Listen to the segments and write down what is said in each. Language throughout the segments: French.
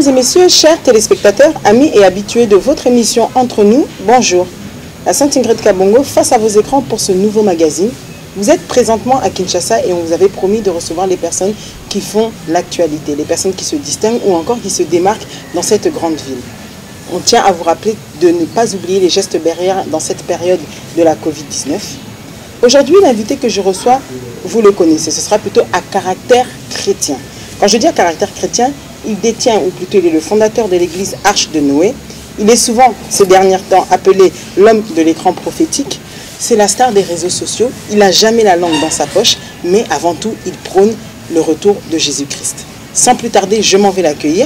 Mesdames et messieurs, chers téléspectateurs, amis et habitués de votre émission Entre nous, bonjour. La Sainte Ingrid Kabongo face à vos écrans pour ce nouveau magazine. Vous êtes présentement à Kinshasa et on vous avait promis de recevoir les personnes qui font l'actualité, les personnes qui se distinguent ou encore qui se démarquent dans cette grande ville. On tient à vous rappeler de ne pas oublier les gestes barrières dans cette période de la Covid-19. Aujourd'hui, l'invité que je reçois, vous le connaissez, ce sera plutôt à caractère chrétien. Quand je dis à caractère chrétien, il détient, ou plutôt il est le fondateur de l'église Arche de Noé. Il est souvent, ces derniers temps, appelé l'homme de l'écran prophétique. C'est la star des réseaux sociaux. Il n'a jamais la langue dans sa poche, mais avant tout, il prône le retour de Jésus-Christ. Sans plus tarder, je m'en vais l'accueillir.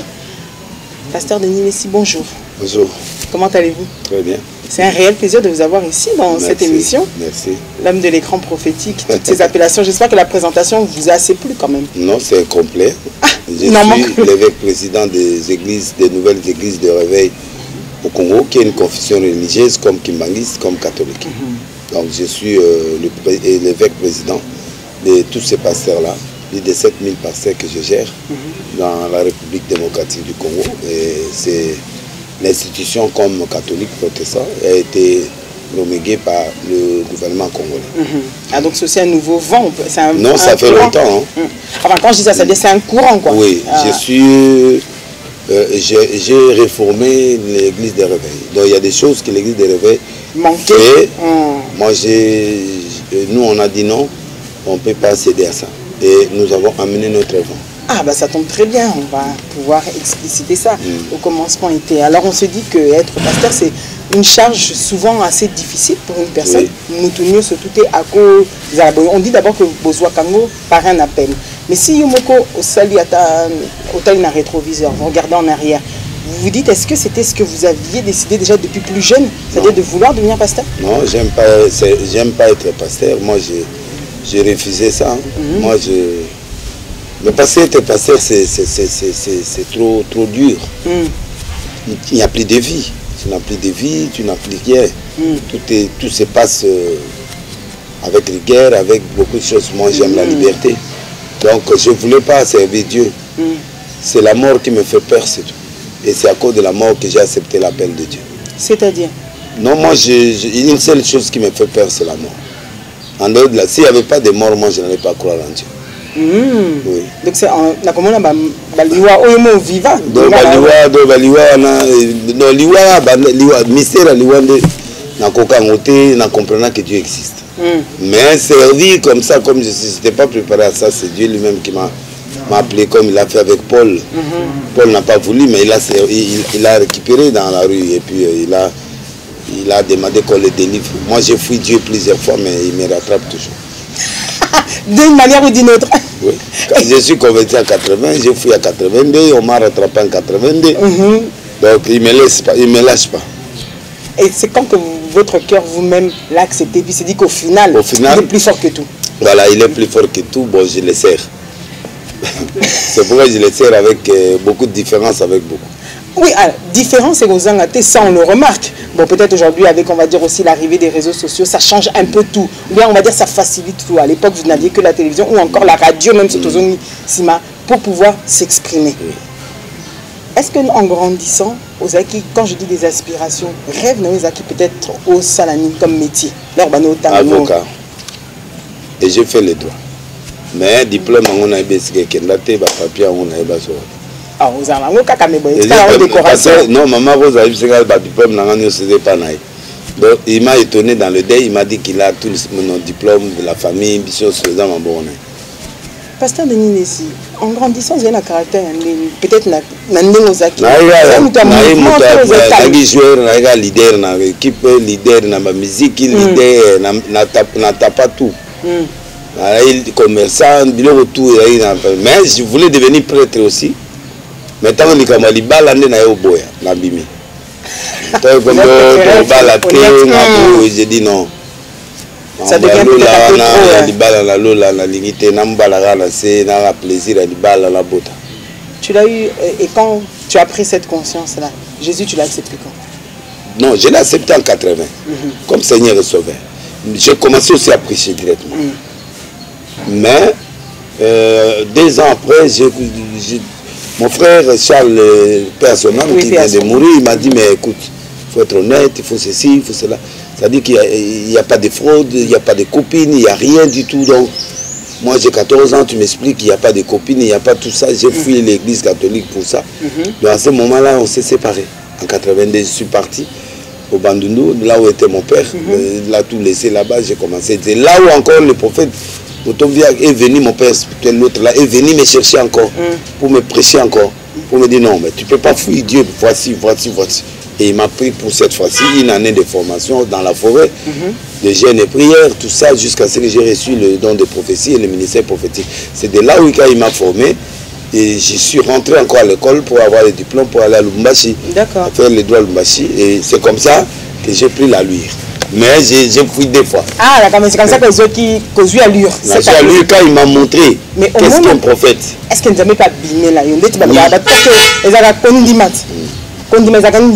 Pasteur Denis Messi, bonjour. Bonjour. Comment allez-vous? Très bien. C'est un réel plaisir de vous avoir ici dans cette émission. Merci. L'homme de l'écran prophétique, toutes ces appellations. J'espère que la présentation vous a assez plu quand même. Non, c'est complet. Je suis l'évêque président des églises, des nouvelles églises de réveil au Congo, qui est une confession religieuse comme kimbangiste, comme catholique. Donc je suis l'évêque président de tous ces pasteurs-là, plus de 7000 pasteurs que je gère dans la République démocratique du Congo. Et c'est l'institution comme catholique protestant a été promulguée par le gouvernement congolais. Ah, donc c'est aussi un nouveau vent? Non, ça fait longtemps. Hein. Enfin, quand je dis ça, ça veut dire c'est un courant, quoi. Oui, j'ai réformé l'église des réveils. Donc il y a des choses que l'église des réveils manquait. Moi, nous, on a dit non, on ne peut pas céder à ça. Et nous avons amené notre vent. Ah, bah ça tombe très bien, on va pouvoir expliciter ça. Au commencement était. Alors on se dit que être pasteur, c'est une charge souvent assez difficile pour une personne. Nous surtout à cause. On dit d'abord que Bozwa Kango par un appel. Mais si Yomoko Osali a rétroviseur, vous regardez en arrière, vous vous dites, est-ce que c'était ce que vous aviez décidé déjà depuis plus jeune, c'est-à-dire de vouloir devenir pasteur? Non, j'aime pas être pasteur. Moi, j'ai refusé ça. Moi, le être pasteur, c'est trop dur. Il n'y a plus de vie. Tu n'as plus de vie, tu n'as plus rien. Tout se passe avec rigueur, avec beaucoup de choses. Moi, j'aime la liberté. Donc, je ne voulais pas servir Dieu. C'est la mort qui me fait peur, c'est tout. Et c'est à cause de la mort que j'ai accepté l'appel de Dieu. C'est-à-dire? Non, moi, une seule chose qui me fait peur, c'est la mort. En dehors de là, s'il n'y avait pas de mort, moi, je n'allais pas croire en Dieu. Oui. Donc c'est comment on a baliwa oyomo vivant. Donc baliwa mystère liwa na koka ngote na comprenant que Dieu existe. Mais servir comme ça, comme je n'étais pas préparé à ça, c'est Dieu lui-même qui m'a appelé comme il a fait avec Paul. Paul n'a pas voulu, mais il a récupéré dans la rue et puis il a demandé qu'on le délivre. Moi j'ai fui Dieu plusieurs fois, mais il me rattrape toujours. D'une manière ou d'une autre. Oui. Quand je suis converti en 80, j'ai fui à 82, on m'a rattrapé en 82. Donc il ne me lâche pas. Et c'est quand que votre cœur vous-même l'a accepté, puis s'est dit qu'au final, il est plus fort que tout. Voilà, il est plus fort que tout, bon, je le sers. C'est pourquoi je le sers avec beaucoup de différence avec beaucoup. Oui, différence et aux angatés, ça on le remarque. Bon, peut-être aujourd'hui, avec, on va dire aussi l'arrivée des réseaux sociaux, ça change un peu tout. Ou bien, on va dire, ça facilite tout. À l'époque, vous n'aviez que la télévision ou encore la radio, même sur Tozoni Sima, pour pouvoir s'exprimer. Est-ce qu'en grandissant, Ozaki, quand je dis des aspirations, rêve Ozaki peut-être au salami comme métier? Avocat. Et j'ai fait les droits. Mais diplôme, on a eu des papiers, on a eu des ah, vous avez un décoration. Non, maman, vous avez dit que diplôme, donc il m'a étonné dans le deuil, il m'a dit qu'il a tout le diplôme de la famille, Pasteur Denis Messi, en grandissant, vous avez un caractère, peut-être leader dans l'équipe, leader dans la musique, leader dans tout. Commerçant, mais je voulais devenir prêtre aussi. Mais tant que je j'ai dit non. Ça devient tu l'as eu, et quand tu as pris cette conscience-là, Jésus, tu l'as accepté quand? Non, je l'ai accepté en 80, comme Seigneur et Sauveur. J'ai commencé aussi à prêcher directement. Mais 2 ans après, Mon frère Charles, père son âme, qui vient de mourir, il m'a dit, mais écoute, il faut être honnête, il faut ceci, il faut cela. C'est-à-dire qu'il n'y a pas de fraude, il n'y a pas de copine, il n'y a rien du tout. Donc, moi j'ai 14 ans, tu m'expliques qu'il n'y a pas de copine, il n'y a pas tout ça. J'ai fui l'église catholique pour ça. Donc à ce moment-là, on s'est séparés. En 82, je suis parti au Bandundu, là où était mon père. Là, tout laissé là-bas, j'ai commencé. C'est là où encore le prophète Otovia est venu, mon père spirituel, l'autre là, est venu me chercher encore, pour me prêcher encore, pour me dire non, mais tu ne peux pas fuir Dieu, voici. Et il m'a pris pour cette fois-ci une année de formation dans la forêt, de jeûne et prière, tout ça, jusqu'à ce que j'ai reçu le don de prophétie et le ministère prophétique. C'est de là où il m'a formé. Et je suis rentré encore à l'école pour avoir le diplôme, pour aller à Lubumbashi, faire les droits à Lubumbashi. Et c'est comme ça que j'ai pris la luire. Mais j'ai fui des fois. Ah, d'accord, mais c'est comme ça que les autres qui ont à lure. C'est à lui quand il m'a montré qu'est-ce qu'un prophète. Est-ce qu'il ne jamais pas bien là?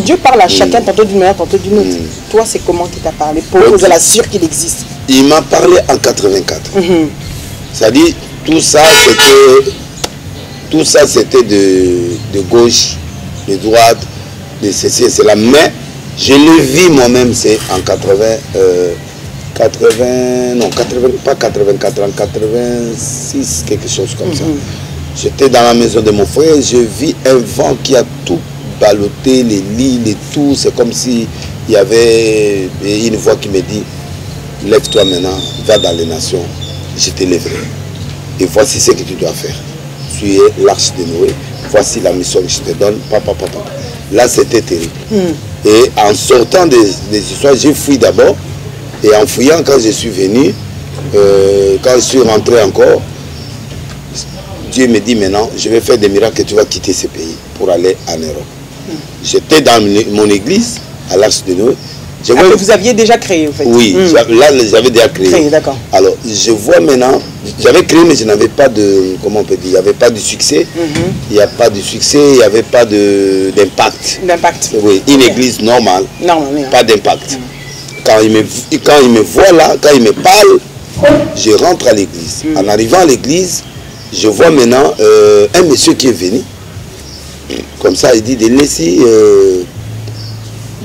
Dieu parle à chacun, tantôt d'une manière, tantôt d'une autre. Toi, c'est comment qu'il t'a parlé pour vous la sûre qu'il existe? Il m'a parlé en 84. C'est-à-dire, tout ça, c'était de gauche, de droite, de ceci et cela. Mais je le vis moi-même, c'est en 86, quelque chose comme ça. J'étais dans la maison de mon frère, je vis un vent qui a tout ballotté, les lits, les tout. C'est comme s'il y avait une voix qui me dit, lève-toi maintenant, va dans les nations, je te lèverai. Et voici ce que tu dois faire. Tu es l'arche de Noé, voici la mission que je te donne, papa. Là, c'était terrible. Et en sortant des histoires, j'ai fui d'abord. Et en fouillant, quand je suis venu, quand je suis rentré encore, Dieu me dit maintenant, je vais faire des miracles et tu vas quitter ce pays pour aller en Europe. J'étais dans mon église, à l'Arche de Noé. Que vous aviez déjà créé, en fait. Oui, là, j'avais déjà créé. D'accord. Alors, je vois maintenant, j'avais créé, mais je n'avais pas de, comment on peut dire, il n'y avait pas de succès. Il n'y a pas de succès, il n'y avait pas d'impact. D'impact. Oui, une église normale, pas d'impact. Quand il me voit là, quand il me parle, je rentre à l'église. En arrivant à l'église, je vois maintenant un monsieur qui est venu. Comme ça, il dit, de laisser...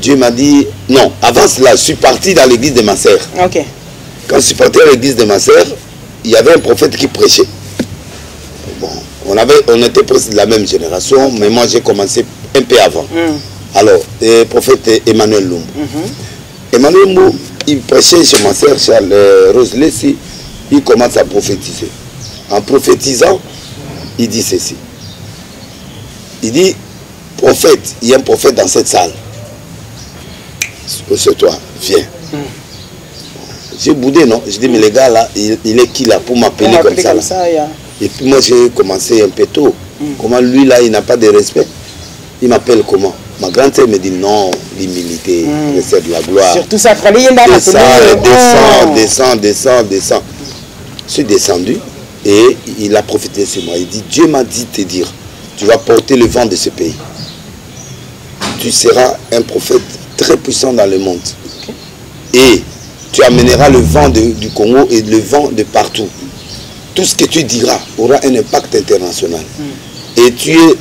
Dieu m'a dit, non, avant cela, je suis parti dans l'église de ma sœur. Quand je suis parti à l'église de ma sœur, il y avait un prophète qui prêchait. Bon, on était presque de la même génération, mais moi j'ai commencé un peu avant. Alors, le prophète Emmanuel Lumbu. Emmanuel Lumbu, il prêchait chez ma sœur Charles Rose Lessie, il commence à prophétiser. En prophétisant, il dit ceci. Il dit, prophète, il y a un prophète dans cette salle. C'est toi, viens. J'ai boudé, non? Je dis, mais les gars là, il est qui là pour m'appeler comme ça, là? Et puis moi j'ai commencé un peu tôt. Comment lui là, il n'a pas de respect? Il m'appelle comment? Ma grande-sœur me dit non, l'humilité, c'est de la gloire. Surtout ça, descends. Je suis descendu et il a profité sur moi. Il dit, Dieu m'a dit de te dire, tu vas porter le vent de ce pays. Tu seras un prophète très puissant dans le monde. Et tu amèneras le vent du Congo et le vent de partout. Tout ce que tu diras aura un impact international. Et tu es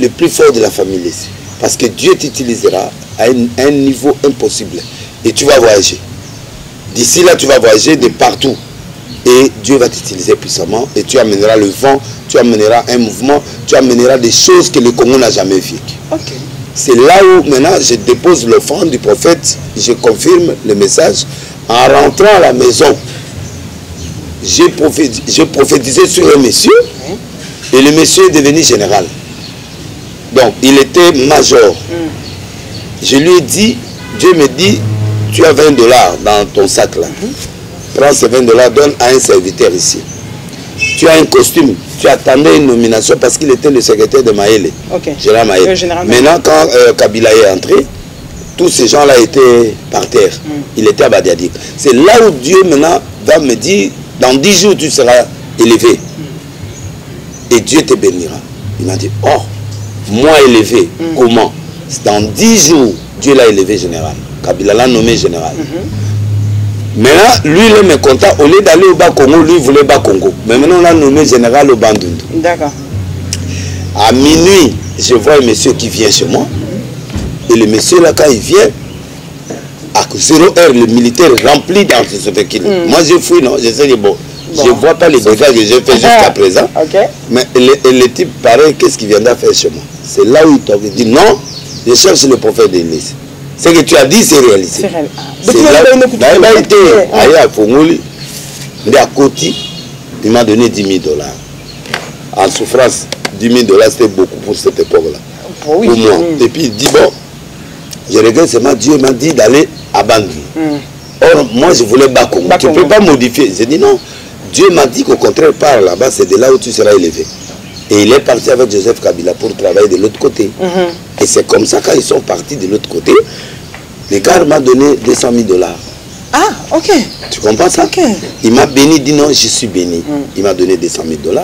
le plus fort de la famille ici. Parce que Dieu t'utilisera à un niveau impossible. Et tu vas voyager. D'ici là, tu vas voyager de partout. Et Dieu va t'utiliser puissamment. Et tu amèneras le vent, tu amèneras un mouvement, tu amèneras des choses que le Congo n'a jamais vécues. C'est là où maintenant je dépose l'offrande du prophète, je confirme le message. En rentrant à la maison, j'ai prophétisé sur un monsieur et le monsieur est devenu général. Donc il était major. Je lui ai dit, Dieu me dit, tu as $20 dans ton sac là. Prends ces $20, donne à un serviteur ici. Tu as un costume, tu attendais une nomination parce qu'il était le secrétaire de Maëlle, Gérard Maëlle. Maintenant, quand Kabila est entré, tous ces gens-là étaient par terre. Il était à Badiadik. C'est là où Dieu maintenant va me dire, dans 10 jours, tu seras élevé. Et Dieu te bénira. Il m'a dit, oh, moi élevé, comment? Dans 10 jours, Dieu l'a élevé général. Kabila l'a nommé général. Maintenant, lui, il est mécontent. Au lieu d'aller au Bas-Congo, lui, il voulait Bas-Congo. Mais maintenant, on l'a nommé général au Bandundu. D'accord. À minuit, je vois un monsieur qui vient chez moi. Et le monsieur là, quand il vient, à 0 heure, le militaire rempli dans ce véhicule. Moi, je fouille, non, je sais, bon, je ne vois pas les dégâts que j'ai fait jusqu'à présent. Mais le type, pareil, qu'est-ce qu'il viendra faire chez moi? C'est là où il dit non, je cherche le prophète d'Église. Ce que tu as dit, c'est réalisé. C'est là où il a été à Fongoli, à Koti, il m'a donné 10 000 $. En souffrance, 10 000 $, c'était beaucoup pour cette époque-là. Oui. Pour moi. Et puis il dit, bon, je regarde seulement, Dieu m'a dit d'aller à Bangui. Or, moi, je voulais Bakongo. Tu ne peux pas modifier. J'ai dit non. Dieu m'a dit qu'au contraire, par là-bas, c'est de là où tu seras élevé. Et il est parti avec Joseph Kabila pour travailler de l'autre côté. Et c'est comme ça, quand ils sont partis de l'autre côté, le gars m'a donné 200 000 $. Ah, ok. Tu comprends ça? Il m'a béni, dit non, je suis béni. Il m'a donné 200 000 $.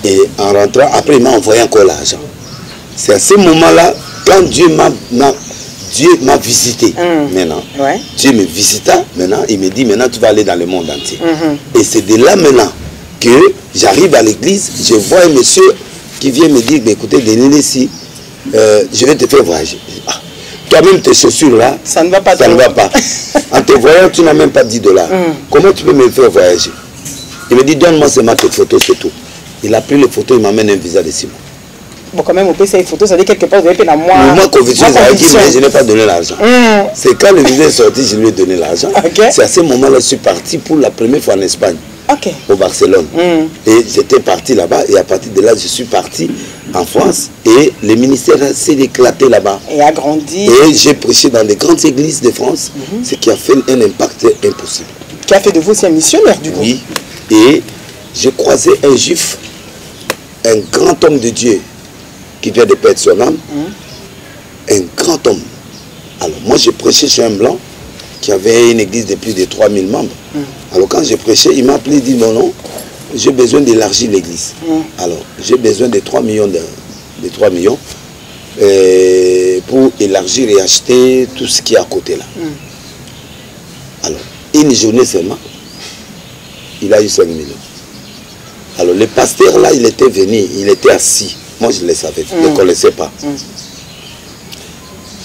Et en rentrant, après, il m'a envoyé encore l'argent. C'est à ce moment-là, quand Dieu m'a visité, maintenant, Dieu me visita, maintenant, il me dit, maintenant, tu vas aller dans le monde entier. Et c'est de là, maintenant, que j'arrive à l'église, je vois un monsieur qui vient me dire, écoutez, Denis, si je vais te faire voyager. Ah, toi-même, tes chaussures là, ça ne va pas. Ça ne va pas. En te voyant, tu n'as même pas 10 $. Comment tu peux me faire voyager? Il me dit, donne-moi seulement tes photos, c'est tout. Il a pris les photos, il m'amène un visa de 6 mois. Bon, quand même, au PC, les photos, ça dit quelque part, vous avez fait la moi. Moi, conviction, mais je n'ai pas donné l'argent. C'est quand le visa est sorti, je lui ai donné l'argent. C'est à ce moment-là, je suis parti pour la première fois en Espagne. Au Barcelone. Et j'étais parti là-bas, et à partir de là, je suis parti en France, et le ministère s'est éclaté là-bas. Et a grandi. Et j'ai prêché dans des grandes églises de France, ce qui a fait un impact impossible. Qui a fait de vous aussi un missionnaire, du coup. Oui, et j'ai croisé un juif, un grand homme de Dieu, qui vient de perdre son âme, un grand homme. Alors moi j'ai prêché chez un blanc qui avait une église de plus de 3000 membres. Alors quand j'ai prêché, il m'a appelé, il dit non, j'ai besoin d'élargir l'église. Alors j'ai besoin de 3 millions pour élargir et acheter tout ce qui est à côté là. Alors une journée seulement, il a eu 5 millions. Alors le pasteur là, il était venu, il était assis. Moi, je le savais, je ne le connaissais pas.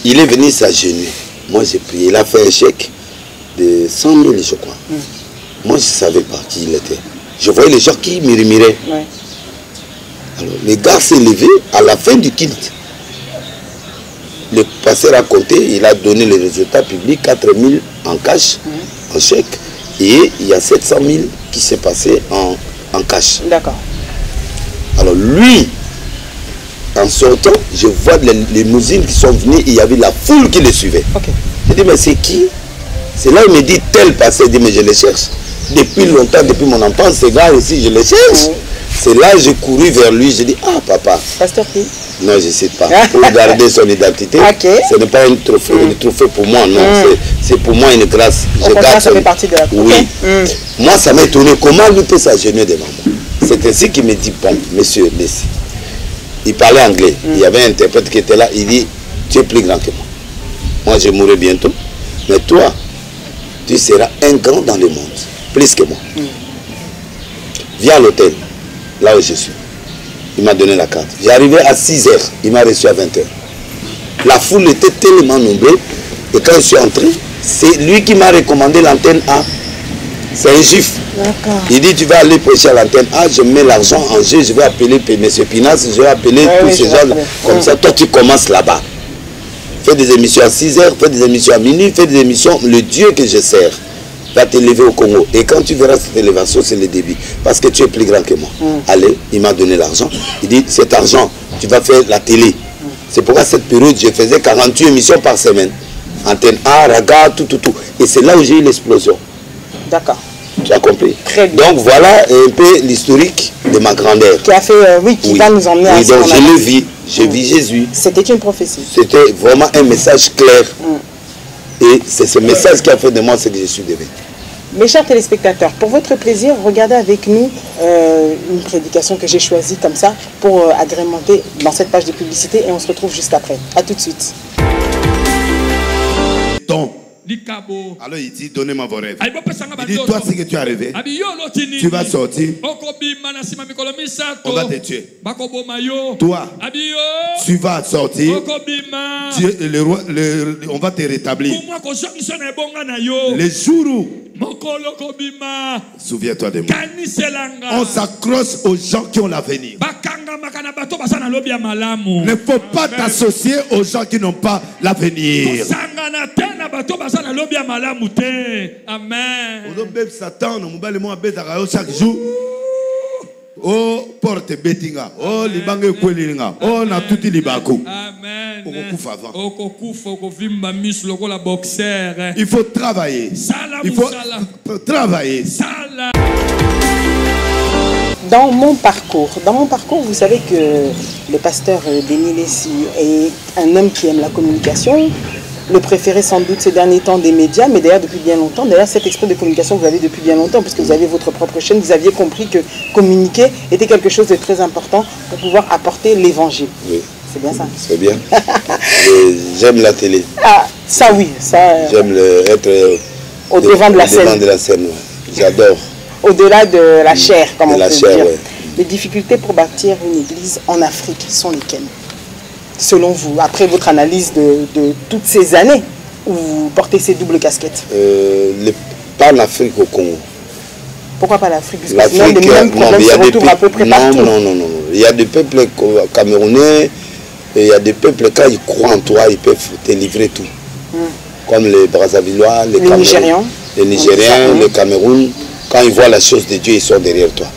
Il est venu s'agenouiller. Moi, j'ai prié. Il a fait un chèque de 100 000, je crois. Moi, je ne savais pas qui il était. Je voyais les gens qui murmuraient. Alors, le gars s'est levé à la fin du culte. Le pasteur a compté, il a donné les résultats publics, 4 000 en cash, en chèque. Et il y a 700 000 qui s'est passé en cash. D'accord. Alors, lui, en sortant, je vois les limousines qui sont venues et il y avait la foule qui les suivait. Je dis, mais c'est qui? C'est là où il me dit, tel passé. Il dit, mais je les cherche. Depuis longtemps, depuis mon enfance, ces gars aussi, je les cherche. C'est là que j'ai couru vers lui. Je dis, ah papa. Pasteur qui? Non, je ne sais pas. Pour garder son identité. Ce n'est pas un trophée pour moi, non. C'est pour moi une grâce. Je garde ça fait partie de la cour. Oui. Moi, ça m'a étonné. Comment lui peut s'agenouiller devant moi? C'est ainsi qu'il me dit, bon, monsieur, laissez. Il parlait anglais. Il y avait un interprète qui était là. Il dit, tu es plus grand que moi. Moi, je mourrai bientôt. Mais toi, tu seras un grand dans le monde. Plus que moi. Viens à l'hôtel. Là où je suis. Il m'a donné la carte. J'arrivais à 6 h. Il m'a reçu à 20 h. La foule était tellement nombreuses. Et quand je suis entré, c'est lui qui m'a recommandé l'antenne A. C'est un juif. Il dit, tu vas aller prêcher à l'antenne A, je mets l'argent en jeu, je vais appeler M. Pinas, je vais appeler tous ces gens. Comme ça, toi, tu commences là-bas. Fais des émissions à 6 h, fais des émissions à minuit, fais des émissions. Le Dieu que je sers va t'élever au Congo. Et quand tu verras cette élévation, c'est le début. Parce que tu es plus grand que moi. Allez, il m'a donné l'argent. Il dit, cet argent, tu vas faire la télé. C'est pourquoi cette période, je faisais 48 émissions par semaine. Antenne A, Raga, tout. Et c'est là où j'ai eu l'explosion. D'accord. Tu as compris? Très bien. Donc voilà un peu l'historique de ma grandeur. Qui a fait, qui va nous emmener à ce donc je le vis, je vis Jésus. C'était une prophétie. C'était vraiment un message clair. Et c'est ce message qui a fait de moi ce que je suis devenu. Mes chers téléspectateurs, pour votre plaisir, regardez avec nous une prédication que j'ai choisie comme ça pour agrémenter dans cette page de publicité et on se retrouve juste après. A tout de suite. Alors il dit, donnez-moi vos rêves. Il dit, toi, ce que tu as rêvé, tu vas sortir, on va te tuer. Toi, tu vas sortir, Dieu, le roi, on va te rétablir. Les jours où, souviens-toi de moi, on s'accroche aux gens qui ont l'avenir. Ne faut pas t'associer aux gens qui n'ont pas l'avenir. Amen. Satan, chaque jour. Oh, porte betinga. Oh, libange kwelinga. Oh, na tuti libaku. Amen. Il faut travailler. Il faut travailler. Dans mon parcours, vous savez que le pasteur Denis Lessi est un homme qui aime la communication, le préféré sans doute ces derniers temps des médias, mais d'ailleurs depuis bien longtemps. D'ailleurs, cet esprit de communication, vous l'avez depuis bien longtemps, puisque vous avez votre propre chaîne. Vous aviez compris que communiquer était quelque chose de très important pour pouvoir apporter l'évangile. Oui. C'est bien ça. C'est bien. J'aime la télé. Ah, ça oui. J'aime être au devant de la scène. Ouais. J'adore. Au-delà de la chair, comme on peut dire. Ouais. Les difficultés pour bâtir une église en Afrique sont lesquelles? Selon vous, après votre analyse de toutes ces années où vous portez ces doubles casquettes? Pas l'Afrique au Congo. Pourquoi pas l'Afrique? Parce que sinon, les mêmes problèmes se retrouvent à peu près partout. Non. Il y a des peuples camerounais, et il y a des peuples, quand ils croient en toi, ils peuvent te livrer tout. Comme les Brazzavillois, les Nigérians. Les Nigériens, le Cameroun, quand ils voient la chose de Dieu, ils sont derrière toi.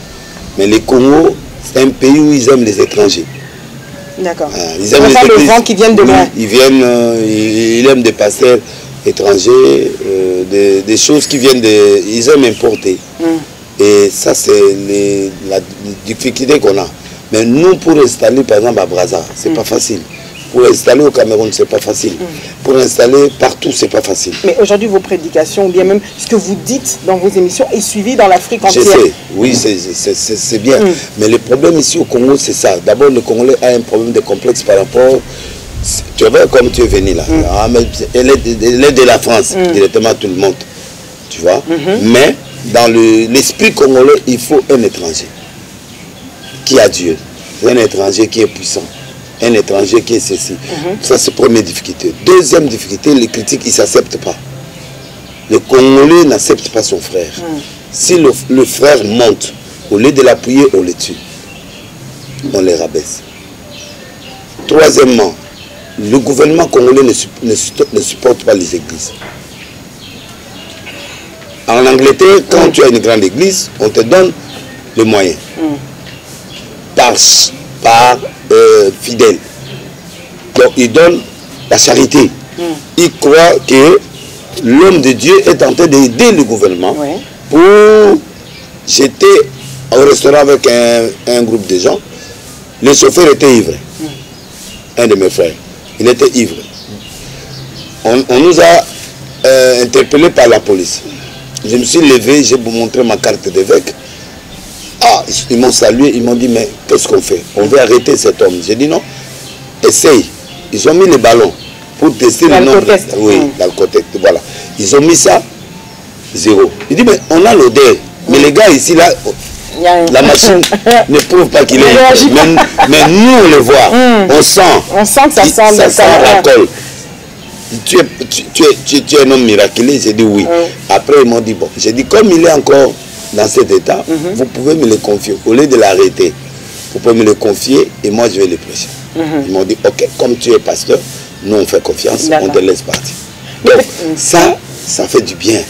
Mais les Congo, c'est un pays où ils aiment les étrangers. D'accord. Ils aiment les gens qui viennent de loin. Ils viennent, ils aiment des pasteurs étrangers, des choses qui viennent de... Ils aiment importer. Et ça, c'est la difficulté qu'on a. Mais nous, pour installer, par exemple, à Brazza, c'est pas facile. Pour installer au Cameroun, c'est pas facile. Pour installer partout, c'est pas facile. Mais aujourd'hui, vos prédications, ou bien même ce que vous dites dans vos émissions, est suivi dans l'Afrique entière. Je sais, oui, c'est bien. Mais le problème ici au Congo, c'est ça. D'abord, le Congolais a un problème de complexe par rapport... Tu vois, comme tu es venu là. Elle est de la France, directement tout le monde. Tu vois. Mais dans l'esprit congolais, il faut un étranger qui a Dieu. Un étranger qui est puissant. Un étranger qui est ceci. Ça, c'est la première difficulté. Deuxième difficulté, les critiques, ils ne s'acceptent pas. Le Congolais n'accepte pas son frère. Si le frère monte, au lieu de l'appuyer, on le tue. On les rabaisse. Troisièmement, le gouvernement congolais ne supporte pas les églises. En Angleterre, quand tu as une grande église, on te donne les moyens. Par fidèle. Donc il donne la charité. Il croit que l'homme de Dieu est en train d'aider le gouvernement pour... J'étais au restaurant avec un groupe de gens. Le chauffeur était ivre. Un de mes frères. Il était ivre. On nous a interpellés par la police. Je me suis levé, j'ai montré ma carte d'évêque. Ah, ils m'ont salué, ils m'ont dit, mais qu'est-ce qu'on fait? On veut arrêter cet homme. J'ai dit non, essaye. Ils ont mis les ballons pour tester le nombre. Oui, l'alcotest, voilà. Ils ont mis ça, 0. Il dit, mais on a l'odeur. Mais les gars ici, là, la machine ne prouve pas qu'il est. Mais nous, on le voit. On sent. On sent que ça sent l'alcool. Tu es un homme miraculé. J'ai dit oui. Après, ils m'ont dit, bon, j'ai dit, comme il est encore dans cet état, vous pouvez me le confier. Au lieu de l'arrêter, vous pouvez me le confier et moi, je vais le prêcher. Ils m'ont dit, ok, comme tu es pasteur, nous, on fait confiance, on te laisse partir. Donc, ça fait du bien.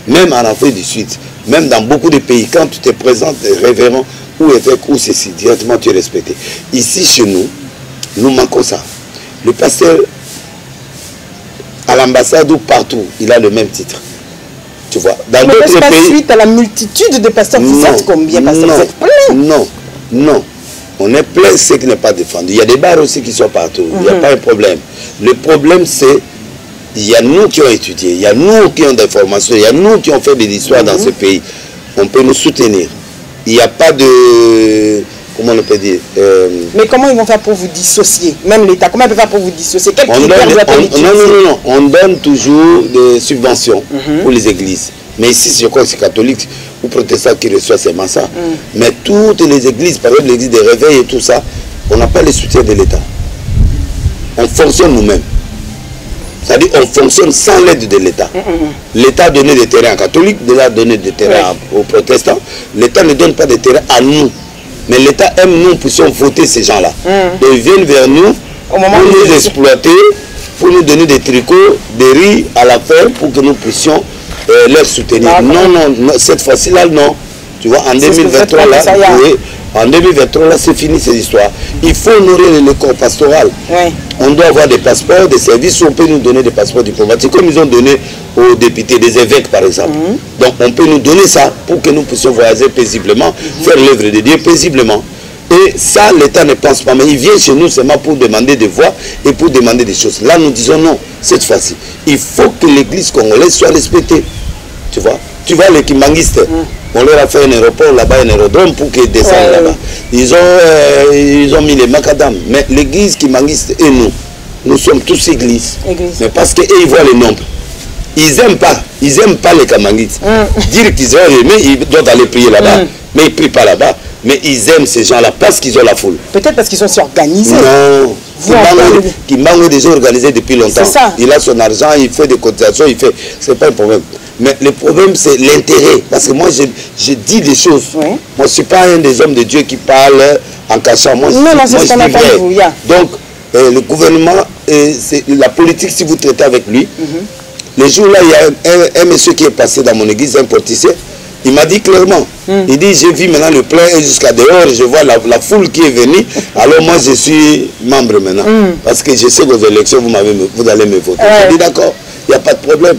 Même en Afrique du Sud, même dans beaucoup de pays, quand tu te présentes révérend ou évêque ou ceci, directement tu es respecté. Ici, chez nous, nous manquons ça. Le pasteur, à l'ambassade ou partout, il a le même titre. Tu vois, dans d'autres pays... suite à la multitude de pasteurs, vous êtes combien, pasteur? Vous êtes plein? Non. On est plein, ce qui n'est pas défendu. Il y a des bars aussi qui sont partout. Il n'y a pas un problème. Le problème, c'est il y a nous qui ont étudié, il y a nous qui ont des formations, il y a nous qui ont fait de l'histoire dans ce pays. On peut nous soutenir. Il n'y a pas de comment on peut dire Mais comment ils vont faire pour vous dissocier? Même l'État, comment il peut faire pour vous dissocier? Quel critère doit-on utiliser? Non, on donne toujours des subventions pour les églises. Mais ici, je crois que c'est catholique ou protestant qui reçoit seulement ça. Mais toutes les églises, par exemple l'église des réveils et tout ça, on n'a pas le soutien de l'État. On fonctionne nous-mêmes. C'est-à-dire on fonctionne sans l'aide de l'État. L'État a donné des terrains catholiques, l'État a donné des terrains aux protestants. L'État ne donne pas de terrains à nous. Mais l'État aime nous puissions voter ces gens-là. Ils viennent vers nous pour nous exploiter, pour nous donner des tricots, des riz à la ferme pour que nous puissions leur soutenir. Non, cette fois-ci là, non. Tu vois, en 2023 là, en 2023 là, c'est fini ces histoires. Il faut honorer le corps pastoral. On doit avoir des passeports, des services où on peut nous donner des passeports diplomatiques, comme ils ont donné aux députés, des évêques par exemple. Donc on peut nous donner ça pour que nous puissions voyager paisiblement, faire l'œuvre de Dieu paisiblement. Et ça, l'État ne pense pas. Mais il vient chez nous seulement pour demander des voix et pour demander des choses. Là, nous disons non, cette fois-ci. Il faut que l'église congolaise soit respectée. Tu vois, les kimbanguistes, on leur a fait un aéroport là-bas, un aérodrome pour qu'ils descendent là-bas. Ils ont mis les macadam. Mais l'église kimbanguiste et nous sommes tous églises. Mais parce qu'eux, ils voient les nombres. Ils n'aiment pas les kimbanguistes. Dire qu'ils ont aimé, ils doivent aller prier là-bas. Mais ils ne prient pas là-bas. Mais ils aiment ces gens-là parce qu'ils ont la foule. Peut-être parce qu'ils sont organisés. Non. Kimbangu est déjà organisé depuis longtemps. Il a son argent, il fait des cotisations, il fait. C'est pas un problème. Mais le problème, c'est l'intérêt. Parce que moi, je dis des choses. Moi, je ne suis pas un des hommes de Dieu qui parle en cachant. Moi, c'est ce qu'on appelle vous. Donc, le gouvernement, la politique, si vous traitez avec lui, le jour-là, il y a un monsieur qui est passé dans mon église, un portier. Il m'a dit clairement, il dit, j'ai vu maintenant le plein et jusqu'à dehors, je vois la foule qui est venue, alors moi je suis membre maintenant. Parce que je sais qu'aux élections, vous allez me voter. Je dis d'accord, il n'y a pas de problème.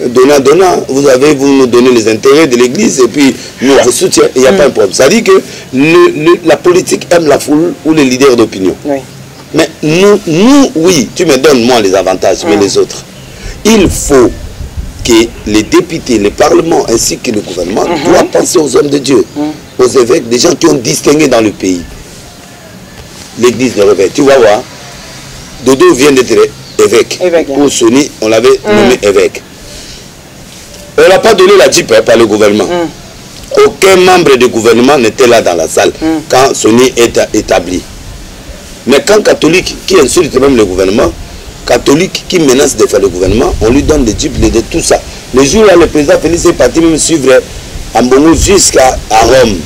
Donnant, vous nous donnez les intérêts de l'église et puis nous on vous soutient, il n'y a pas de problème. Ça dit que la politique aime la foule ou les leaders d'opinion. Mais nous, oui, tu me donnes moi les avantages, mais les autres, il faut que les députés, le Parlement ainsi que le gouvernement doivent penser aux hommes de Dieu, aux évêques, des gens qui ont distingué dans le pays. L'église de réveil, tu vas voir, Dodo vient d'être évêque. Pour Sony, on l'avait nommé évêque. On n'a pas donné la JIP par le gouvernement. Aucun membre du gouvernement n'était là dans la salle quand Sony est établi. Mais quand catholique qui insulte même le gouvernement, catholique qui menace de faire le gouvernement, on lui donne des dupes, de tout ça. Le jour là, le président Félix est parti même suivre Ambongo jusqu'à Rome.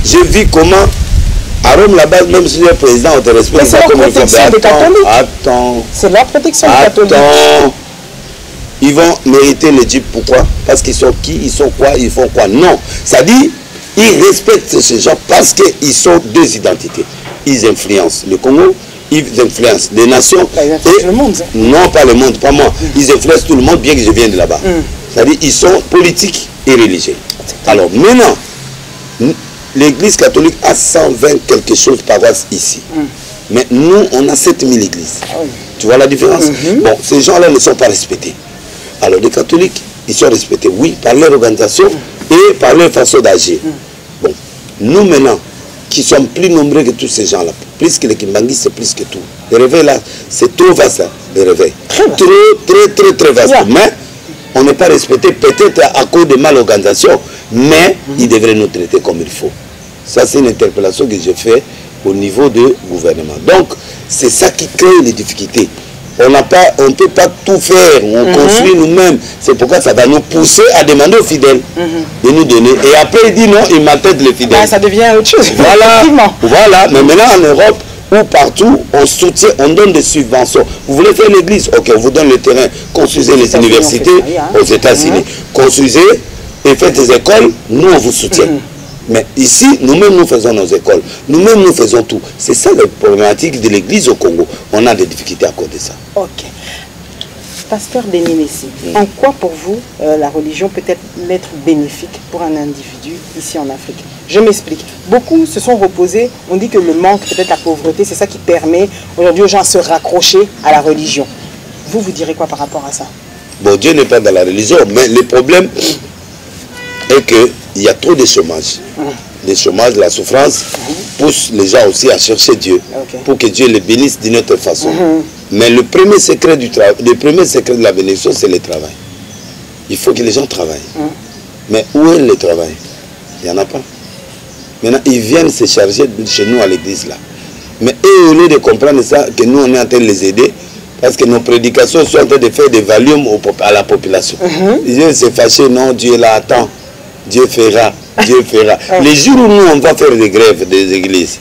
J'ai vu comment à Rome là-bas, même si le président on te respecte. C'est la protection des catholiques. Attends. C'est la protection des catholiques. Ils vont mériter les dupes. Pourquoi? Parce qu'ils sont qui? Ils sont quoi? Ils font quoi? Non. Ça dit, ils respectent ces gens parce qu'ils sont deux identités. Ils influencent le Congo. Ils influencent les nations. Ils influencent le monde. Non, pas le monde, pas moi. Ils influencent tout le monde, bien que je vienne de là-bas. C'est-à-dire qu'ils sont politiques et religieux. Alors maintenant, l'église catholique a 120 quelque chose paroisses ici. Mais nous, on a 7000 églises. Tu vois la différence? Bon, ces gens-là ne sont pas respectés. Alors les catholiques, ils sont respectés, oui, par leur organisation et par leur façon d'agir. Bon, nous maintenant, qui sommes plus nombreux que tous ces gens-là, plus que les kimbanguistes, c'est plus que tout. Le réveil là, c'est trop vaste, hein, le réveil. Très vaste. Mais on n'est pas respecté, peut-être à cause de mal organisation, mais ils devraient nous traiter comme il faut. Ça, c'est une interpellation que je fais au niveau du gouvernement. Donc, c'est ça qui crée les difficultés. On ne peut pas tout faire, on construit nous-mêmes. C'est pourquoi ça va nous pousser à demander aux fidèles de nous donner. Et après, il dit non, il m'attendent les fidèles. Ça devient autre chose. Voilà. Mais maintenant, en Europe, ou partout, on soutient, on donne des subventions. Vous voulez faire l'église? Ok, on vous donne le terrain. Construisez les universités aux États-Unis. Construisez et faites des écoles, nous, on vous soutient. Mais ici, nous-mêmes, nous faisons nos écoles. Nous-mêmes, nous faisons tout. C'est ça la problématique de l'église au Congo. On a des difficultés à cause de ça. Ok. Pasteur Denis Messi, en quoi pour vous la religion peut être bénéfique pour un individu ici en Afrique? Je m'explique. Beaucoup se sont reposés, on dit que le manque, peut-être la pauvreté, c'est ça qui permet aujourd'hui aux gens de se raccrocher à la religion. Vous direz quoi par rapport à ça? Bon, Dieu n'est pas dans la religion, mais le problème est qu'il y a trop de chômage. le chômage, la souffrance, pousse les gens aussi à chercher Dieu, pour que Dieu les bénisse d'une autre façon. Mais le premier secret du travail, le premier secret de la bénédiction, c'est le travail. Il faut que les gens travaillent. Mais où est le travail? Il n'y en a pas. Maintenant, ils viennent se charger chez nous à l'église là. Mais eux, au lieu de comprendre ça, que nous, on est en train de les aider, parce que nos prédications sont en train de faire des volumes à la population. Ils viennent se fâcher, non, Dieu est là, attends, Dieu fera, Dieu fera. Les jours où nous, on va faire des grèves des églises,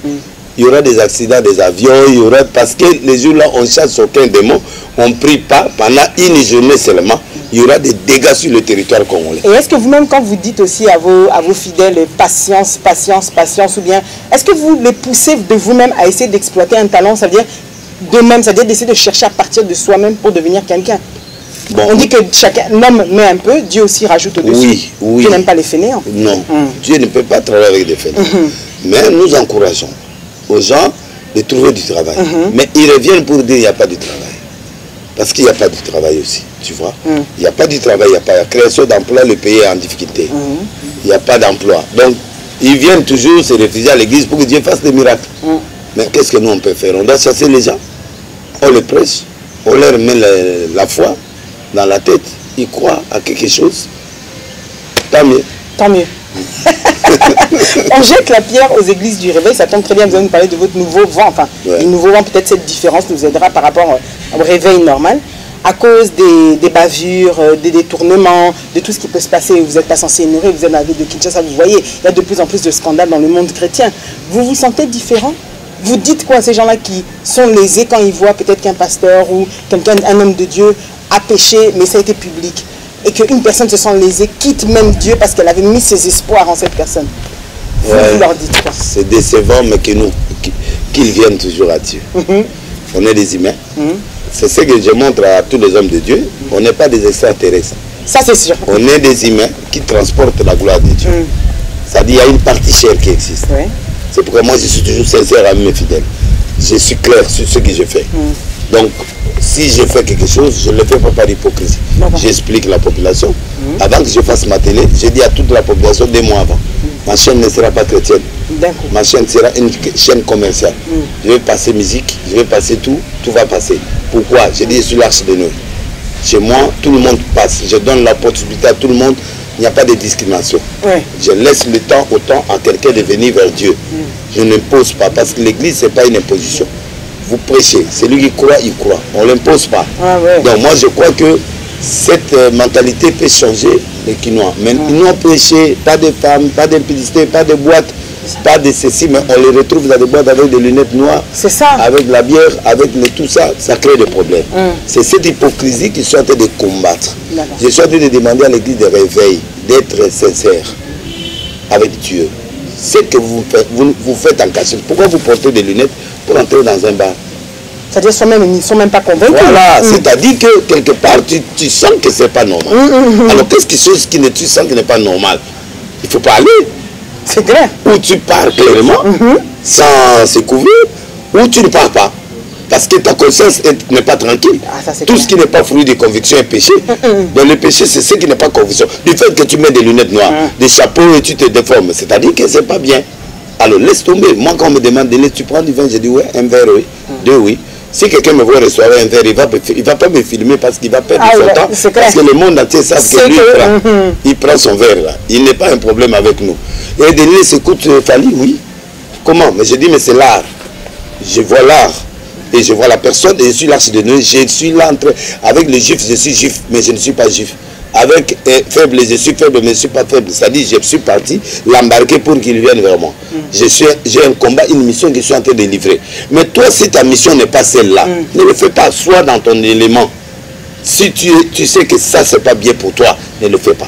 il y aura des accidents des avions, il y aura, parce que les jours là, on chasse aucun démon, on ne prie pas, pendant une journée seulement, il y aura des dégâts sur le territoire congolais. Et est-ce que vous-même, quand vous dites aussi à vos fidèles, patience, patience, patience, ou bien, est-ce que vous les poussez de vous-même à essayer d'exploiter un talent, ça veut dire d'eux-mêmes, c'est-à-dire d'essayer de chercher à partir de soi-même pour devenir quelqu'un? Bon, on dit que l'homme met un peu, Dieu aussi rajoute au-dessus. Oui, oui. Dieu n'aime pas les fainéants. Non, Dieu ne peut pas travailler avec des fainéants. Mais nous encourageons aux gens de trouver du travail. Mais ils reviennent pour dire qu'il n'y a pas de travail. Parce qu'il n'y a pas de travail aussi, tu vois. Il n'y a pas de travail, il n'y a pas de création d'emploi, le pays est en difficulté. Il n'y a pas d'emploi. Donc, ils viennent toujours se réfugier à l'église pour que Dieu fasse des miracles. Mais qu'est-ce que nous on peut faire? On doit chasser les gens. On les prêche, on leur met la foi dans la tête. Ils croient à quelque chose. Tant mieux. Tant mieux. On jette la pierre aux églises du réveil, ça tombe très bien, vous allez nous parler de votre nouveau vent. Enfin, le nouveau vent, peut-être cette différence nous aidera par rapport au réveil normal. À cause des bavures, des détournements, de tout ce qui peut se passer, vous n'êtes pas censé ignorer, vous êtes dans la ville de Kinshasa, vous voyez, il y a de plus en plus de scandales dans le monde chrétien. Vous vous sentez différent? Vous dites quoi à ces gens-là qui sont lésés quand ils voient peut-être qu'un pasteur ou quelqu'un, un homme de Dieu a péché, mais ça a été public, et qu'une personne se sent lésée, quitte même Dieu parce qu'elle avait mis ses espoirs en cette personne? Vous leur dites quoi? C'est décevant, mais qu'ils viennent toujours à Dieu. On est des humains. C'est ce que je montre à tous les hommes de Dieu. On n'est pas des extraterrestres. Ça, c'est sûr. On est des humains qui transportent la gloire de Dieu. C'est-à-dire qu'il y a une partie chère qui existe. C'est pourquoi moi, je suis toujours sincère à mes fidèles. Je suis clair sur ce que je fais. Donc, si je fais quelque chose, je ne le fais pas par hypocrisie. J'explique la population. Avant que je fasse ma télé, je dis à toute la population 2 mois avant. Ma chaîne ne sera pas chrétienne. Ma chaîne sera une chaîne commerciale. Je vais passer musique, je vais passer tout, tout va passer. Pourquoi? Je dis, je suis l'arche de Noé. Chez moi, tout le monde passe. Je donne la possibilité à tout le monde. Il n'y a pas de discrimination. Je laisse le temps au temps à quelqu'un de venir vers Dieu. Je n'impose pas, parce que l'église, ce n'est pas une imposition. Vous prêchez, celui qui croit, il croit. On ne l'impose pas. Donc moi, je crois que cette mentalité peut changer les Quinois. Mais ils n'ont prêché, pas de femmes, pas d'impudicité, pas de boîtes, pas de ceci, mais on les retrouve dans des boîtes avec des lunettes noires, avec la bière, avec tout ça, ça crée des problèmes. C'est cette hypocrisie qu'ils sont en train de combattre. Je suis en train de demander à l'église de réveil, d'être sincère avec Dieu. Ce que vous faites en cachette. Pourquoi vous portez des lunettes pour entrer dans un bar? C'est-à-dire qu'ils ne sont même pas convaincus. Voilà, c'est-à-dire que quelque part, tu sens que ce n'est pas normal. Alors qu'est-ce que tu sens qui n'est pas normal? Il faut parler. C'est clair. Ou tu parles clairement, sans se couvrir, ou tu ne parles pas. Parce que ta conscience n'est pas tranquille. Tout ce qui n'est pas fruit de conviction est péché. Donc le péché, c'est ce qui n'est pas conviction. Du fait que tu mets des lunettes noires, des chapeaux et tu te déformes, c'est-à-dire que ce n'est pas bien. Alors laisse tomber. Moi, quand on me demande de laisser, tu prends du vin, je dis ouais, un verre, oui. 2, oui. Si quelqu'un me voit recevoir un verre, il ne va pas me filmer parce qu'il va perdre son temps. Parce que le monde entier sait que lui, il prend son verre là. Il n'est pas un problème avec nous. Et Denis s'écoute Fali, oui. Comment? Mais je dis, mais c'est l'art. Je vois l'art. Et je vois la personne et je suis l'arche de Noé. Je suis là avec les juifs, je suis juif, mais je ne suis pas juif. Avec faible, je suis faible, mais je ne suis pas faible. C'est-à-dire, je suis parti l'embarquer pour qu'il vienne vers moi. J'ai un combat, une mission que je suis en train de livrer. Mais toi, si ta mission n'est pas celle-là, ne le fais pas. Sois dans ton élément. Si tu sais que ça, c'est pas bien pour toi, ne le fais pas.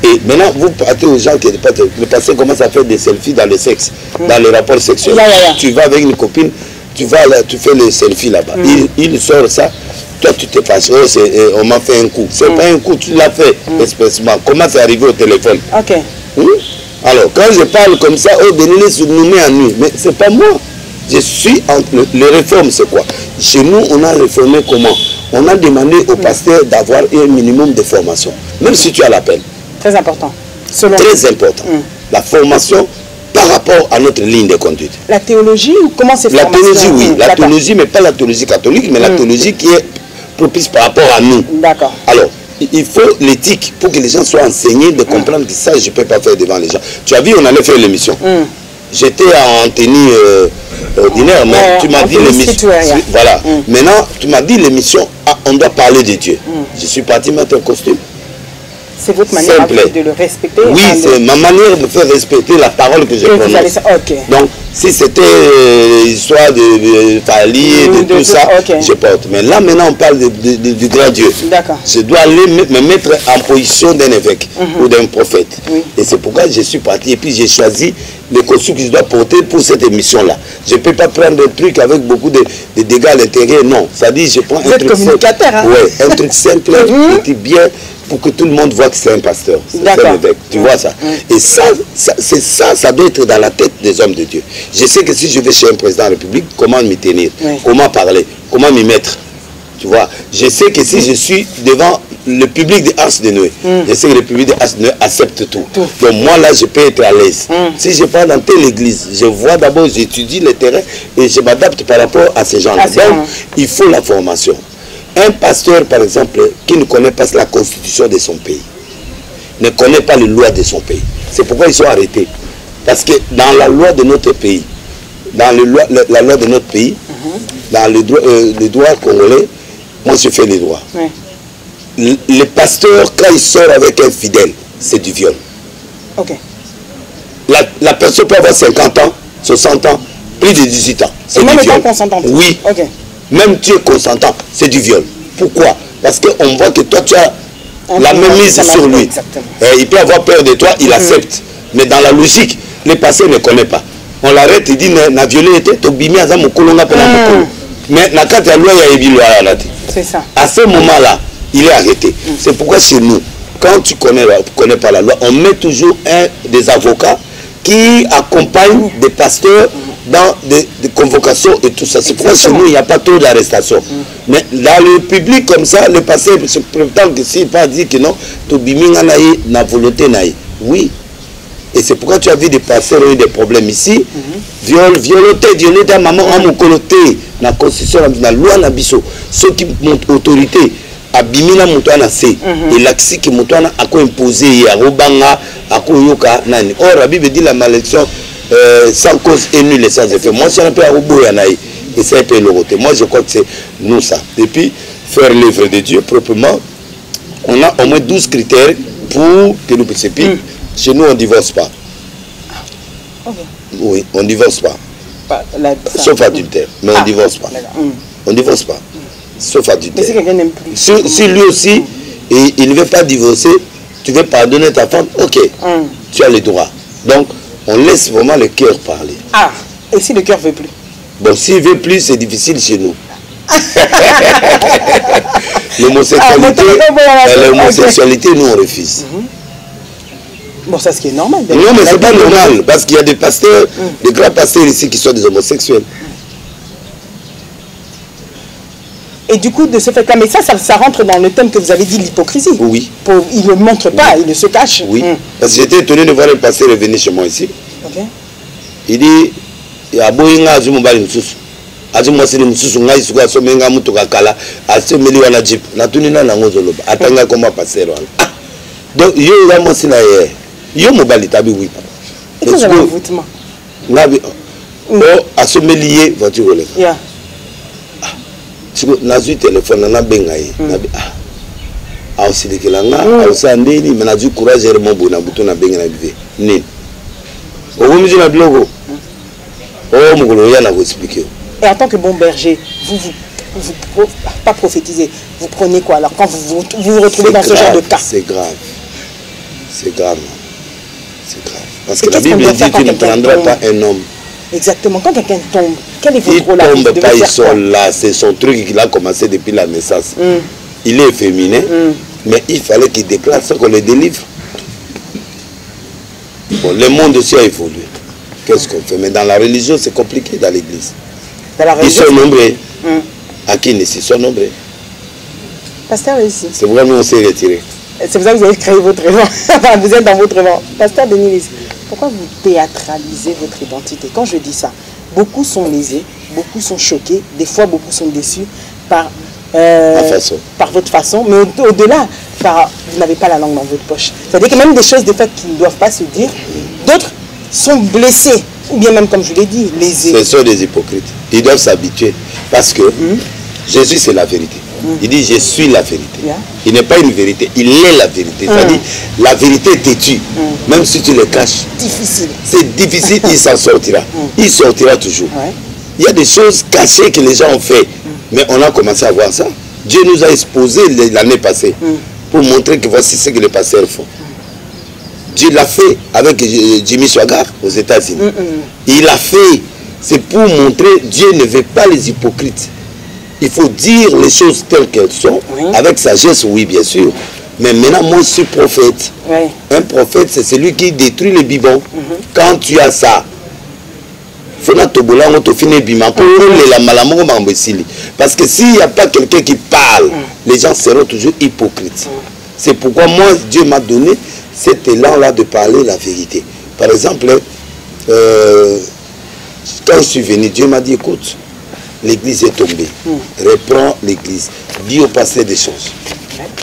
Et maintenant, vous partez aux gens qui ne pas. Le passé commence à faire des selfies dans le sexe, dans les rapports sexuels. Tu vas avec une copine, tu fais le selfie là-bas. Il sort ça. Toi, tu te passes, on m'a fait un coup. C'est pas un coup, tu l'as fait espècement. Comment c'est arrivé au téléphone? Alors, quand je parle comme ça, Denis nous met en nuit. Mais c'est pas moi. Je suis entre les réformes, c'est quoi? Chez nous, on a réformé comment? On a demandé au pasteur d'avoir un minimum de formation. Même si tu as l'appel. Très important. Très important. La formation, rapport à notre ligne de conduite. La théologie ou comment c'est La théologie, oui. La théologie, mais pas la théologie catholique, mais la théologie qui est propice par rapport à nous. D'accord. Alors, il faut l'éthique pour que les gens soient enseignés de comprendre que ça, je ne peux pas faire devant les gens. Tu as vu, on allait faire l'émission. J'étais en tenue ordinaire, mais tu m'as dit l'émission. Voilà. Maintenant, tu m'as dit l'émission, on doit parler de Dieu. Je suis parti mettre un costume. C'est votre manière de le respecter. Oui, c'est ma manière de faire respecter la parole que je prononce. Donc, si c'était l'histoire de Fali et de tout ça, je porte. Mais là, maintenant, on parle du grand Dieu. Je dois aller me mettre en position d'un évêque ou d'un prophète. Et c'est pourquoi je suis parti. Et puis, j'ai choisi les costumes que je dois porter pour cette émission-là. Je ne peux pas prendre un truc avec beaucoup de dégâts à l'intérieur. Non. Ça dit, je prends un truc simple. Oui, un truc simple, petit, bien, pour que tout le monde voit que c'est un pasteur, c'est un évêque, tu vois ça. Et ça doit être dans la tête des hommes de Dieu. Je sais que si je vais chez un président de la République, comment m'y tenir, comment parler, comment m'y mettre, tu vois. Je sais que si je suis devant le public de Ars de Noé, je sais que le public de Ars de Noé accepte tout. Donc moi là, je peux être à l'aise. Si je pars dans telle église, je vois d'abord, j'étudie le terrain et je m'adapte par rapport à ces gens-là. Donc, il faut la formation. Un pasteur, par exemple, qui ne connaît pas la constitution de son pays, ne connaît pas les lois de son pays. C'est pourquoi ils sont arrêtés. Parce que dans la loi de notre pays, dans la loi de notre pays, dans le droit congolais, moi je fais les droits. Le pasteur, quand il sort avec un fidèle, c'est du viol. La personne peut avoir 50 ans, 60 ans, plus de 18 ans. C'est même étant consentante. Oui. Même tu es consentant, c'est du viol. Pourquoi? Parce qu'on voit que toi, tu as la même mise sur lui. Il peut avoir peur de toi, il accepte. Mais dans la logique, les passés ne connaissent pas. On l'arrête, il dit, n'a violé été, t'obimi à Zamokolonga pendant Mokolo. Mais dans la loi, il y a une C'est ça. À ce moment-là, il est arrêté. C'est pourquoi chez nous, quand tu connais pas la loi, on met toujours des avocats qui accompagnent des pasteurs dans des convocations et tout ça. C'est pourquoi chez nous, il n'y a pas trop d'arrestations. Mais dans le public comme ça, le pasteur se prétend que s'il pas dit que non, Tobimina n'a volonté naïe. Oui. Et c'est pourquoi tu as vu des pasteurs ont eu des problèmes ici. Violenté, maman, à mon coloté, la constitution, la loi, la biso. Ceux qui montent autorité, abimina mutuana se et l'axi qui mutuana a imposé à Robanga, à Yoka, nani. Or, la Bible dit la malédiction sans cause et nulle et sans effet. Moi, c'est un peu à Robo Yanaï et c'est un peu l'autre. Moi, je crois que c'est nous ça. Et puis, faire l'œuvre de Dieu proprement, on a au moins 12 critères pour que nous puissions. Chez nous, on ne divorce pas. Oui, on ne divorce pas. Sauf adultère, mais on ne divorce pas. On ne divorce pas. Sauf adultère. Si lui aussi, il ne veut pas divorcer, tu veux pardonner ta femme, ok, tu as le droit. Donc, on laisse vraiment le cœur parler. Ah, et si le cœur ne veut plus? Bon, s'il ne veut plus, c'est difficile chez nous. L'homosexualité, nous, on refuse. Bon, ça, ce qui est normal. Non, mais c'est pas normal, parce qu'il y a des pasteurs, des grands pasteurs ici qui sont des homosexuels. Et du coup, de ce fait-là, mais ça rentre dans le thème que vous avez dit, l'hypocrisie. Oui. Il ne montre pas, il ne se cache. Oui. Parce que j'étais étonné de voir un pasteur revenir chez moi ici. Il dit, il y a Boïnga Azumobali Moussous. Azumobali Moussous, il y a Somenga Moutokakala, Azumeli Wana Jeep. Natunina Nangozoloba. Atanga comme pasteur. Donc, il y a un mot il y a un mobile tabi oui. Et vous avez un vêtement? À ce mélier, voiture. Nazu téléphone na bengaye ah aussi de kelanga aussi andeni mais nazu courage et mon bon abuto na benga na bive ni o vous me na blogo oh mugolo ya na vous expliquer. Et en tant que bon berger, vous pas prophétiser, vous prenez quoi alors quand vous vous retrouvez dans ce genre de cas? C'est grave. C'est grave. C'est grave. Parce que la Bible dit tu ne prendras pas un homme. Exactement. Quand quelqu'un tombe, quel est votre rôle? Il ne tombe pas, ils sont là. C'est son truc qu'il a commencé depuis la naissance. Il est féminin, mais il fallait qu'il déclare ce qu'on le délivre. Bon, le monde aussi a évolué. Qu'est-ce qu'on fait? Mais dans la religion, c'est compliqué dans l'église. Ils sont nombreux. À qui ils sont nombreux? Pasteur ici. C'est pourquoi nous on s'est retiré. C'est pour ça que vous avez créé votre vent. Enfin, vous êtes dans votre vent. Pasteur Denis. pourquoi vous théâtralisez votre identité? Quand je dis ça, beaucoup sont lésés, beaucoup sont choqués, des fois beaucoup sont déçus par votre façon, mais au-delà, vous n'avez pas la langue dans votre poche. C'est-à-dire que même des choses des fois qui ne doivent pas se dire, d'autres sont blessés, ou bien même comme je l'ai dit, lésés. Ce sont des hypocrites. Ils doivent s'habituer parce que Jésus c'est la vérité. Il dit je suis la vérité. Il n'est pas une vérité, il est la vérité. C'est-à-dire la vérité est têtue, même si tu le caches. Difficile. C'est difficile, il s'en sortira. Il sortira toujours. Il y a des choses cachées que les gens ont fait, mais on a commencé à voir ça. Dieu nous a exposé l'année passée pour montrer que voici ce que les pasteurs font. Dieu l'a fait avec Jimmy Swaggart aux États-Unis. Il l'a fait, c'est pour montrer Dieu ne veut pas les hypocrites. Il faut dire les choses telles qu'elles sont, avec sagesse, oui, bien sûr. Mais maintenant, moi, je suis prophète. Un prophète, c'est celui qui détruit les bibons. Quand tu as ça, parce que s'il n'y a pas quelqu'un qui parle, les gens seront toujours hypocrites. C'est pourquoi moi, Dieu m'a donné cet élan-là de parler la vérité. Par exemple, quand je suis venu, Dieu m'a dit, écoute, l'église est tombée. Reprends l'église. Dis au pasteur des choses.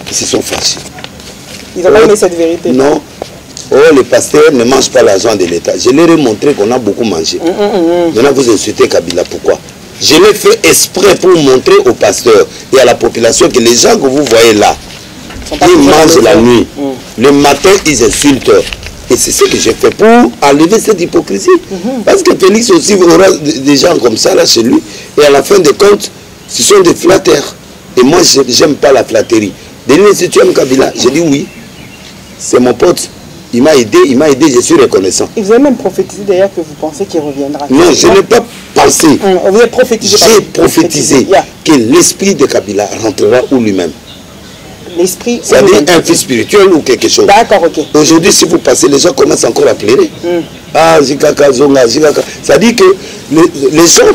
Ils se sont fâchés. Ils n'ont pas aimé cette vérité. Non. Oh, les pasteurs ne mangent pas l'argent de l'État. Je leur ai montré qu'on a beaucoup mangé. Maintenant, vous insultez Kabila. Pourquoi? Je l'ai fait exprès pour montrer aux pasteurs et à la population que les gens que vous voyez là, ils mangent la nuit. Le matin, ils insultent. Et c'est ce que j'ai fait pour enlever cette hypocrisie. Parce que Félix aussi aura des gens comme ça là chez lui. Et à la fin de compte, ce sont des flatteurs. Et moi, je n'aime pas la flatterie. Denis, si tu aimes Kabila, j'ai dit oui. C'est mon pote. Il m'a aidé, je suis reconnaissant. Et vous avez même prophétisé d'ailleurs que vous pensez qu'il reviendra. Non, je n'ai pas pensé. Vous avez prophétisé. J'ai prophétisé que l'esprit de Kabila rentrera où lui-même. L'esprit. C'est-à-dire un fils spirituel ou quelque chose. D'accord, ok. Aujourd'hui, si vous passez, les gens commencent encore à pleurer. Ah, Jikaka, Zonga, Jikaka. C'est-à-dire que les gens,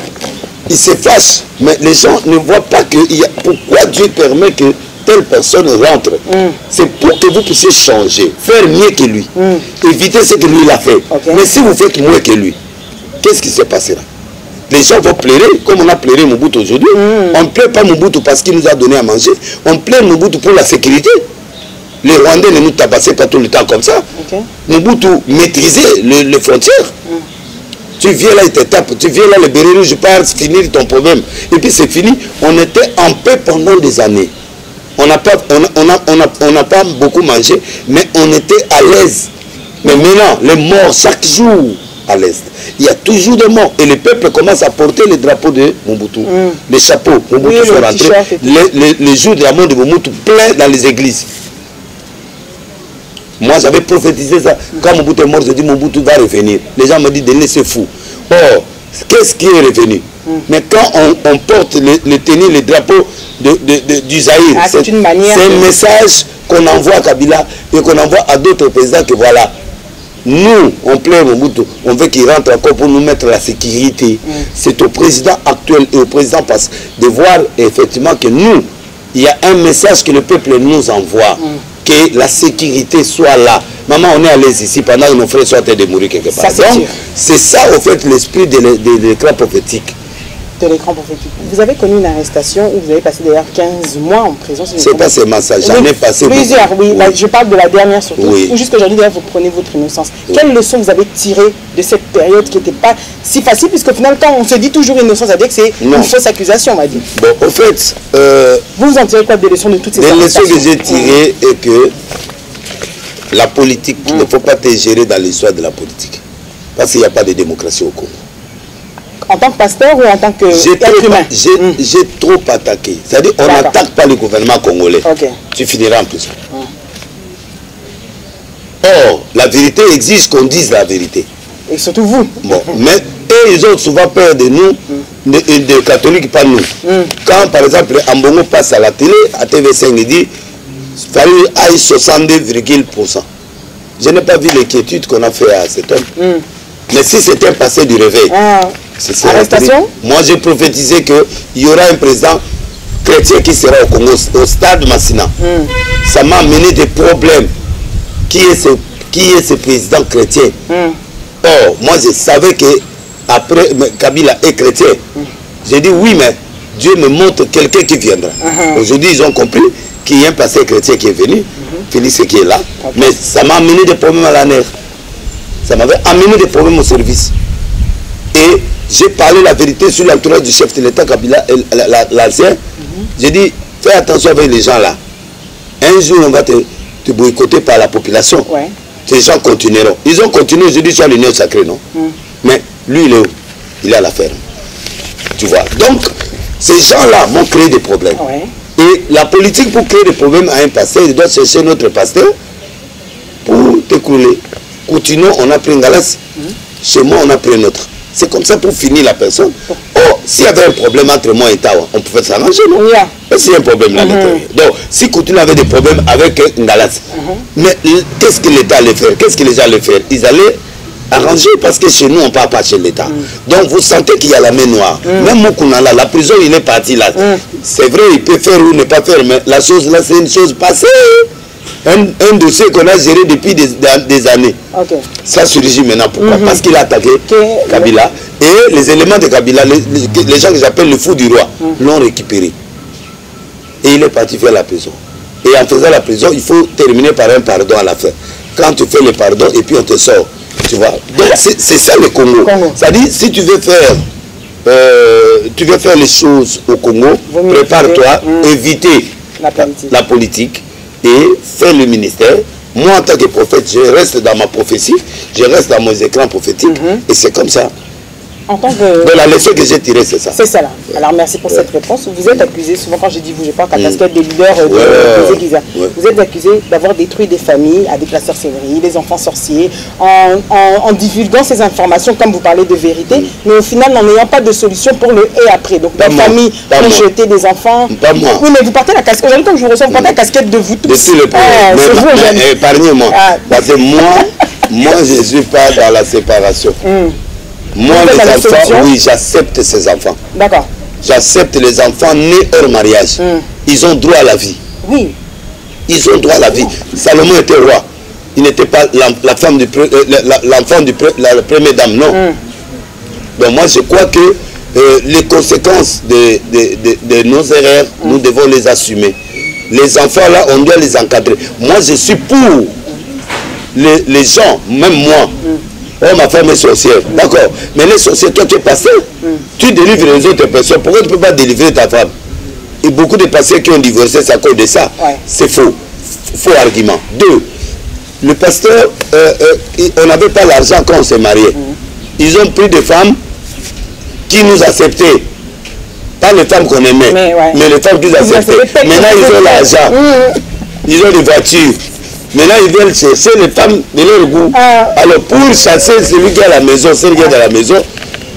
ils se fâchent, mais les gens ne voient pas que pourquoi Dieu permet que telle personne rentre. C'est pour que vous puissiez changer, faire mieux que lui, éviter ce que lui il a fait. Mais si vous faites moins que lui, qu'est-ce qui se passera? Les gens vont pleurer, comme on a pleuré Mobutu aujourd'hui. On ne pleure pas Mobutu parce qu'il nous a donné à manger, on pleure Mobutu pour la sécurité. Les Rwandais ne nous tabassaient pas tout le temps comme ça. Mobutu maîtrisait les frontières. Tu viens là, il te tape, tu viens là, le béret rouge part, finir ton problème. Et puis c'est fini. On était en paix pendant des années. On n'a pas beaucoup mangé, mais on était à l'aise. Mais maintenant, les morts, chaque jour à l'Est, il y a toujours des morts. Et le peuple commence à porter les drapeaux de Mobutu. Les chapeaux, Mobutu sont rentrés. Les jours de la mort de Mobutu, plein dans les églises. Moi, j'avais prophétisé ça. Quand Mobutu est mort, je dis Mobutu va revenir. Les gens me disent, Denis, c'est fou. Or, qu'est-ce qui est revenu? Mais quand on porte le tenir, les drapeaux du Zaïre, c'est un message qu'on envoie à Kabila et qu'on envoie à d'autres présidents que voilà, nous, on plaît Mobutu, on veut qu'il rentre encore pour nous mettre la sécurité. C'est au président actuel et au président passé de voir effectivement que nous, il y a un message que le peuple nous envoie, que la sécurité soit là. Maman, on est à l'aise ici pendant que nos frères sont en train de mourir quelque part. Donc, c'est ça, au fait, l'esprit de l'écran prophétique. De l'écran prophétique. Vous avez connu une arrestation où vous avez passé d'ailleurs 15 mois en prison. C'est pas seulement ça, j'en ai passé plusieurs, oui. Là, je parle de la dernière surtout. Ou jusqu'aujourd'hui, d'ailleurs, vous prenez votre innocence. Quelle leçon vous avez tirée de cette période qui n'était pas si facile, puisqu'au final, quand on se dit toujours innocent, ça veut dire que c'est une fausse accusation, on va dire. Bon, au fait... vous en tirez quoi des leçons de toutes ces arrestations? Les leçons que j'ai tirées est que la politique, il ne faut pas te gérer dans l'histoire de la politique. Parce qu'il n'y a pas de démocratie au Congo. En tant que pasteur ou en tant que être humain? J'ai trop attaqué. C'est-à-dire on n'attaque pas le gouvernement congolais. Tu finiras en prison. Or, la vérité exige qu'on dise la vérité. Et surtout vous. Bon, mais ils ont souvent peur de nous, des catholiques, pas nous. Quand par exemple Ambongo passe à la télé, à TV5, il dit Fallait aille 62,%. Je n'ai pas vu l'inquiétude qu'on a fait à cet homme. Mais si c'était un passé du réveil, arrestation. Moi j'ai prophétisé qu'il y aura un président chrétien qui sera au Congo, au stade Massina. Ça m'a amené des problèmes. Qui est ce président chrétien? Or, moi je savais que après Kabila est chrétien. J'ai dit oui, mais Dieu me montre quelqu'un qui viendra. Aujourd'hui, ils ont compris qu'il y a un pasteur chrétien qui est venu, Félix qui est là, mais ça m'a amené des problèmes à la nerf. Ça m'avait amené des problèmes au service. Et j'ai parlé la vérité sur l'entourage du chef de l'État, Kabila, l'ancien. J'ai dit, fais attention avec les gens là. Un jour, on va te boycotter par la population. Ouais. Ces gens continueront. Ils ont continué, je dis, sur l'union sacrée, non? Mais lui, il est où? Il est à la ferme. Tu vois. Donc, ces gens-là vont créer des problèmes. Ouais. Et la politique, pour créer des problèmes à un pasteur, il doit chercher notre pasteur pour t'écrouler. Continuons, on a pris une galasse. Chez moi, on a pris un autre. C'est comme ça pour finir la personne. Oh, s'il y avait un problème entre moi et Tawa, on pouvait s'arranger, non? Yeah. S'il y a un problème là, donc, si Coutinho avait des problèmes avec Ngalas, mais qu'est-ce que l'État allait faire? Qu'est-ce que les gens allaient faire? Ils allaient arranger parce que chez nous, on ne part pas chez l'État. Donc, vous sentez qu'il y a la main noire. Même Mokounala, la prison, il est parti là. C'est vrai, il peut faire ou ne pas faire, mais la chose là, c'est une chose passée. Un dossier qu'on a géré depuis des années. Okay. Ça surgit maintenant. Pourquoi? Parce qu'il a attaqué Kabila. Et les éléments de Kabila, les gens que j'appelle le fou du roi, l'ont récupéré. Et il est parti faire la prison. Et en faisant la prison, il faut terminer par un pardon à la fin. Quand tu fais le pardon, et puis on te sort. Tu vois? Donc c'est ça le Congo. C'est-à-dire, si tu veux faire les choses au Congo, prépare-toi, éviter la politique. Et faire le ministère. Moi, en tant que prophète, je reste dans ma prophétie, je reste dans mes écrans prophétiques, et c'est comme ça. En tant que... Donc, la leçon que j'ai tirée, c'est ça. C'est ça là. Alors, merci pour cette réponse. Vous êtes accusé, souvent quand je dis vous, je parle qu'à casquette des leaders de l'Église. Vous êtes accusé d'avoir détruit des familles avec la sorcellerie, des enfants sorciers, en divulguant ces informations, comme vous parlez de vérité, mais au final, n'en ayant pas de solution pour le et après. Donc, la famille ont jeté des enfants. Pas moi. Oui, mais vous portez la casquette. Aujourd'hui, comme je vous reçois, vous portez la casquette de vous tous. De tous les problèmes. Mais épargnez-moi. Parce que moi, je ne suis pas dans la séparation. Moi, les enfants, oui, j'accepte ces enfants. D'accord. J'accepte les enfants nés hors mariage. Ils ont droit à la vie. Oui. Ils ont droit à la vie. Salomon était roi. Il n'était pas l'enfant de la première dame, non. Donc moi, je crois que les conséquences de nos erreurs, nous devons les assumer. Les enfants, là, on doit les encadrer. Moi, je suis pour les gens, même moi. Oh, ma femme est sorcière. D'accord. Mais les sorciers, toi, tu es pasteur. Tu délivres les autres personnes. Pourquoi tu ne peux pas délivrer ta femme? Et beaucoup de pasteurs qui ont divorcé, c'est à cause de ça. Ouais. C'est faux. Faux argument. Deux, le pasteur, on n'avait pas l'argent quand on s'est marié. Ils ont pris des femmes qui nous acceptaient. Pas les femmes qu'on aimait, mais les femmes qui nous acceptaient. Maintenant, ils ont l'argent. Ils ont des voitures. Maintenant, ils veulent chercher les femmes de leur goût. Alors, pour chasser celui qui est à la maison, celui qui est dans la maison,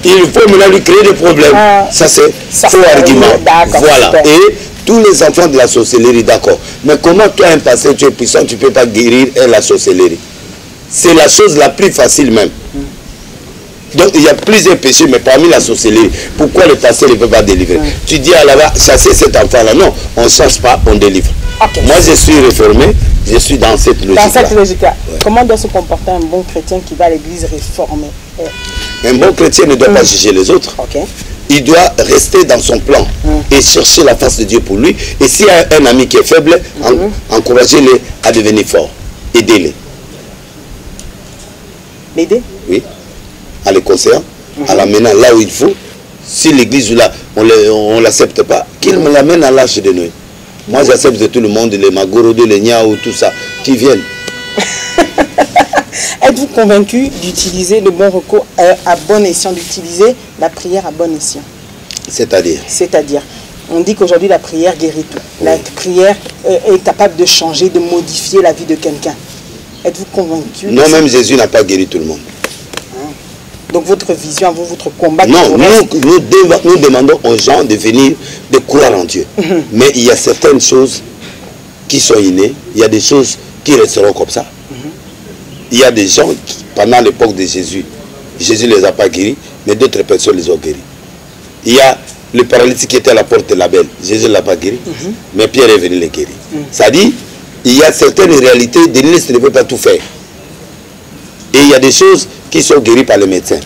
il faut maintenant lui créer des problèmes. Ça, c'est faux argument. Voilà. Et tous les enfants de la sorcellerie, d'accord. Mais comment toi, un pasteur, tu es puissant, tu ne peux pas guérir la sorcellerie? C'est la chose la plus facile même. Donc, il y a plusieurs péchés, mais parmi la sorcellerie, pourquoi le pasteur ne peut pas délivrer? Tu dis à là-bas, chasser cet enfant-là. Non, on ne chasse pas, on délivre. Okay. Moi, je suis réformé, je suis dans cette logique-là. Dans cette logique-là. Comment doit se comporter un bon chrétien qui va à l'église réformée? Un bon chrétien ne doit pas juger les autres. Okay. Il doit rester dans son plan et chercher la face de Dieu pour lui. Et s'il y a un ami qui est faible, encouragez-les à devenir fort. Aidez-les. L'aider? Oui. En les conseillant, en l'amenant là où il faut. Si l'église là, on ne l'accepte pas, qu'il me l'amène à l'Arche de Noé. Moi, j'accepte de tout le monde, les Magoro, les Niaou, tout ça, qui viennent. Êtes-vous convaincu d'utiliser le bon recours à bon escient, d'utiliser la prière à bon escient? C'est-à-dire? C'est-à-dire, on dit qu'aujourd'hui, la prière guérit tout. La prière est capable de changer, de modifier la vie de quelqu'un. Êtes-vous convaincu? Non, même Jésus n'a pas guéri tout le monde. Donc votre vision, votre combat... Non, nous demandons aux gens de venir, de croire en Dieu. Mais il y a certaines choses qui sont innées, il y a des choses qui resteront comme ça. Il y a des gens qui, pendant l'époque de Jésus, Jésus ne les a pas guéris, mais d'autres personnes les ont guéris. Il y a le paralytique qui était à la porte de la belle, Jésus ne l'a pas guéri, mais Pierre est venu les guérir. Ça dit, il y a certaines réalités, Denis ne peut pas tout faire. Et il y a des choses qui sont guéris par les médecins.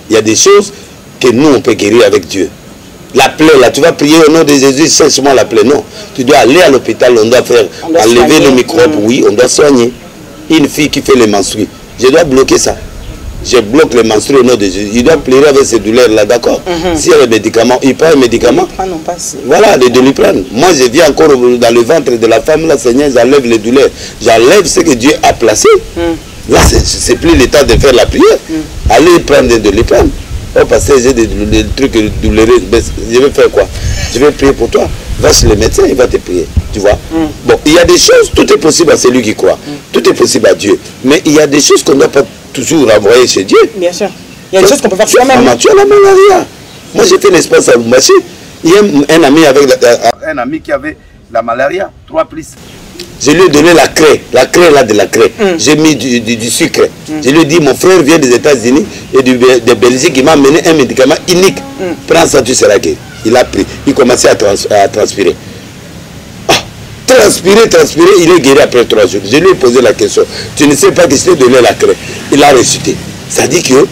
Il y a des choses que nous, on peut guérir avec Dieu. La plaie, là, tu vas prier au nom de Jésus, cherche-moi la plaie. Non, tu dois aller à l'hôpital, on doit faire enlever les microbes, oui, on doit soigner. Une fille qui fait les menstrues, je dois bloquer ça. Je bloque les menstrues au nom de Jésus. Il doit pleurer avec ces douleurs-là, d'accord. S'il y a les médicaments, il prend les médicaments. Voilà, les Doliprane. Moi, je viens encore dans le ventre de la femme, là, Seigneur, j'enlève les douleurs. J'enlève ce que Dieu a placé. Là, c'est plus le temps de faire la prière. Allez prendre des Doliprane. Oh, parce que j'ai des trucs douloureux. Je vais faire quoi? Je vais prier pour toi. Va chez le médecin, il va te prier. Tu vois? Bon, il y a des choses, tout est possible à celui qui croit. Tout est possible à Dieu. Mais il y a des choses qu'on ne doit pas toujours envoyer chez Dieu. Bien sûr. Il y a des choses qu'on peut faire soi-même. Tu as la malaria. Moi, j'ai fait une expérience à Lumbashi. Il y a un ami avec un ami qui avait la malaria, 3 plus. Je lui ai donné la craie là de la craie. J'ai mis du sucre. Je lui ai dit, mon frère vient des États-Unis et de Belgique, il m'a amené un médicament unique. Prends ça, tu seras guéri. Il a pris. Il commençait à transpirer. Transpirer, il est guéri après 3 jours. Je lui ai posé la question. Tu ne sais pas que je t'ai donné la craie. Il a récité. Ça dit que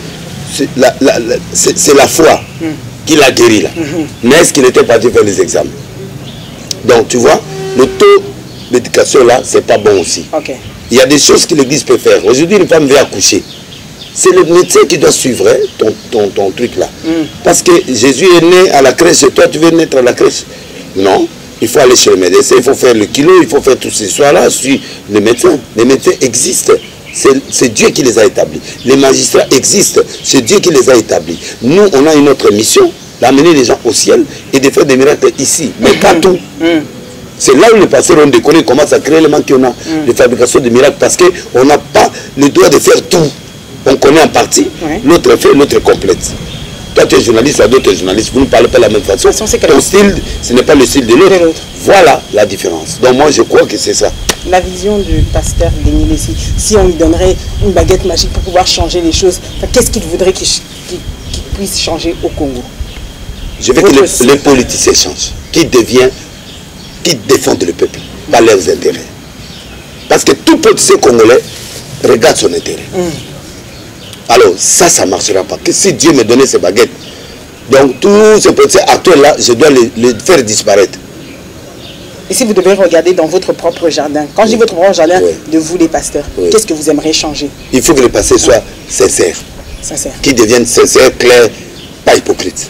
c'est la foi qui l'a guéri là. Mais est-ce qu'il était parti faire les examens? Donc tu vois, le taux de médication là, c'est pas bon aussi. Il y a des choses que l'Église peut faire. Aujourd'hui, une femme vient accoucher. C'est le médecin qui doit suivre ton truc là. Parce que Jésus est né à la crèche et toi tu veux naître à la crèche. Non. Il faut aller chez le médecin, il faut faire le kilo, il faut faire toutes ces histoires-là. Suis le médecin. Les médecins existent. C'est Dieu qui les a établis. Les magistrats existent. C'est Dieu qui les a établis. Nous, on a une autre mission, d'amener les gens au ciel et de faire des miracles ici. Mais pas tout. C'est là où les pasteurs ont décollé, commencent à créer les manques qu'on a de fabrication de miracles parce qu'on n'a pas le droit de faire tout. On connaît en partie, l'autre fait, l'autre complète. Toi, tu es journaliste, toi, d'autres journalistes, vous ne parlez pas de la même façon. Ton style, ce n'est pas le style de l'autre. Voilà la différence. Donc moi, je crois que c'est ça. La vision du pasteur Denis Lessi, si on lui donnerait une baguette magique pour pouvoir changer les choses, qu'est-ce qu'il voudrait qu'il puisse changer au Congo? Je veux que les politiciens changent, qui défendent le peuple, pas leurs intérêts. Parce que tout politicien congolais regarde son intérêt. Alors, ça ne marchera pas. Que si Dieu me donnait ces baguettes, donc tous ces politiciens actuels-là, je dois les faire disparaître. Et si vous devez regarder dans votre propre jardin, quand je dis votre propre jardin, de vous les pasteurs, qu'est-ce que vous aimeriez changer? Il faut que les pasteurs soient sincères. Qu'ils deviennent sincères, clairs, pas hypocrites.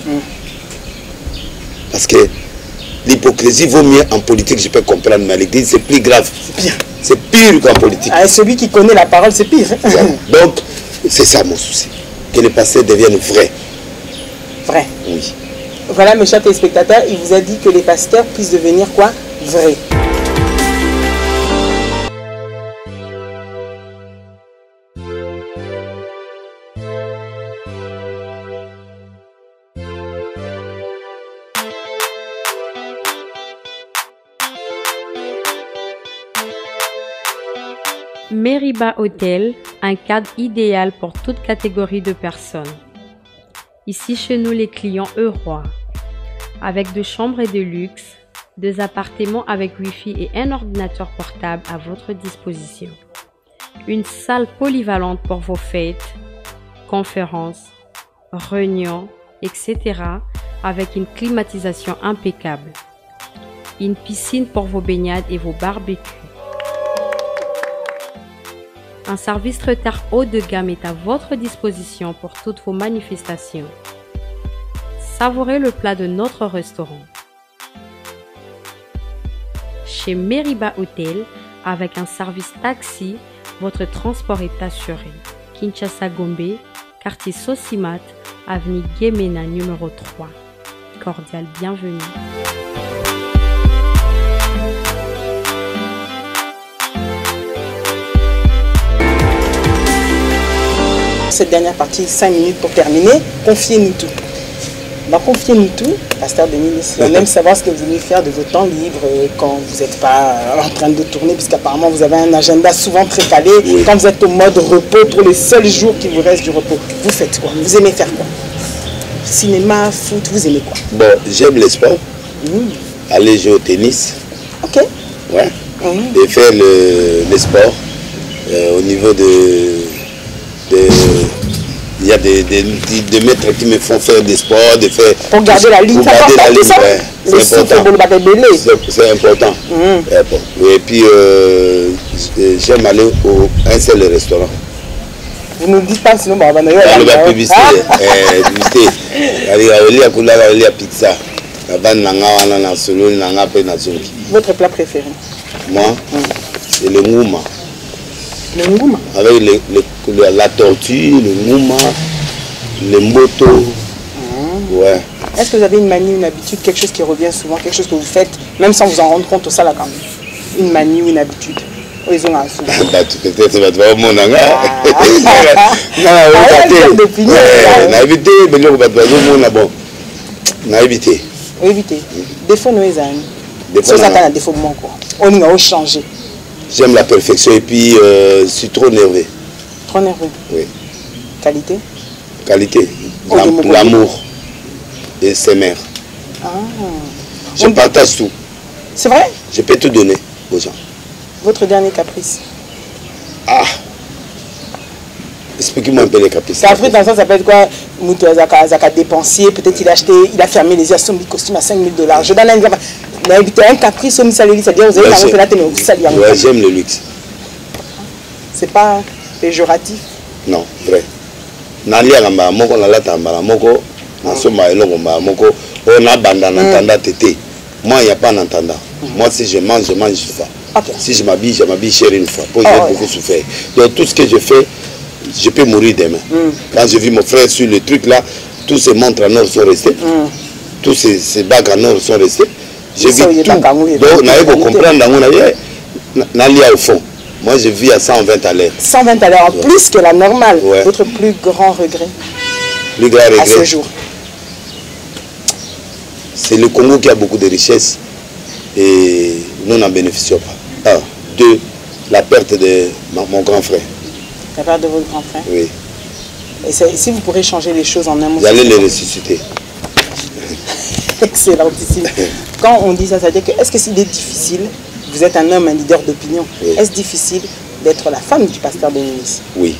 Parce que l'hypocrisie vaut mieux en politique, je peux comprendre, mais à l'église, c'est plus grave. C'est pire. C'est pire qu'en politique. Celui qui connaît la parole, c'est pire. Donc, c'est ça mon souci. Que les pasteurs deviennent vrais. Vrais. Oui. Voilà, mes chers téléspectateurs, il vous a dit que les pasteurs puissent devenir quoi? Vrais. Meriba Hotel, un cadre idéal pour toute catégorie de personnes. Ici chez nous, les clients heureux, avec 2 chambres et de luxe, 2 appartements avec Wi-Fi et un ordinateur portable à votre disposition. Une salle polyvalente pour vos fêtes, conférences, réunions, etc. avec une climatisation impeccable. Une piscine pour vos baignades et vos barbecues. Un service traiteur haut de gamme est à votre disposition pour toutes vos manifestations. Savourez le plat de notre restaurant. Chez Meriba Hotel, avec un service taxi, votre transport est assuré. Kinshasa Gombe, quartier Sosimat, avenue Guémena numéro 3. Cordial bienvenue. Cette dernière partie, 5 minutes pour terminer, confiez-nous tout. Confiez-nous tout, pasteur Denis Lessi. On aime savoir ce que vous voulez faire de vos temps libres quand vous n'êtes pas en train de tourner, puisqu'apparemment vous avez un agenda souvent très calé. Oui. Quand vous êtes au mode repos, pour les seuls jours qui vous restent du repos, vous faites quoi? Vous aimez faire quoi? Cinéma, foot, vous aimez quoi? Bon, j'aime le sport. Aller jouer au tennis. Ok. Ouais. Et faire le sport au niveau de Il y a des maîtres qui me font faire des sports, de faire... Pour garder la ligne, pour garder la ligne, ouais. C'est important. Et puis, j'aime aller à un seul restaurant. Vous ne dites pas sinon, on va aller à la publicité. Il y a pizza. Votre plat préféré? Moi, c'est le ngouma. Le ngouma? Avec la tortue, le ngouma, le mboto. Ouais. Est-ce que vous avez une manie, une habitude, quelque chose qui revient souvent, quelque chose que vous faites, même sans vous en rendre compte au ça là quand même? Une manie ou une habitude? Ils ont un souvent. Peut-être que tu vas mon évité. Éviter. Défaut nous est défaut de mon corps. On a changé. J'aime la perfection et puis je suis trop nerveux. Trop nerveux? Oui. Qualité? Qualité. L'amour et ses mères. Je partage tout. C'est vrai? Je peux tout donner aux gens. Votre dernier caprice? Expliquez-moi un peu les caprices. Caprice dans ça, ça peut être quoi? Zaka dépensier, peut-être il a fermé les yeux, son costume à $5 000. Je donne un exemple. Un caprice au Missalili, c'est-à-dire vous avez la télé au Missalili. Ouais, j'aime le luxe. C'est pas péjoratif? Non, vrai. Nalia Gamba, Moko Nalata Moko, Nasoma Eloko Moko, on a bandana n'entendant tété. Moi, il n'y a pas d'entendant. Moi, si je mange une fois. Si je m'habille cher une fois. Pour j'ai beaucoup souffert. Donc tout ce que je fais, je peux mourir demain. Quand j'ai vu mon frère sur le truc là, tous ces montres en or sont restés. Tous ces bagues en or sont restés. J'ai vu tout. Donc, on a comprendre, au fond. Moi, je vis à 120 à l'heure. 120 à l'heure, en plus que la normale. Votre plus grand regret? Plus grand regret à ce jour? C'est le Congo qui a beaucoup de richesses et nous n'en bénéficions pas. 2, la perte de mon grand frère. La perte de votre grand frère? Oui. Et si vous pourrez changer les choses en un mot? Vous allez les ressusciter. Excellentissime. Quand on dit ça, ça veut dire que est-ce que c'est difficile, vous êtes un homme, un leader d'opinion, est-ce difficile d'être la femme du pasteur Denis? Oui.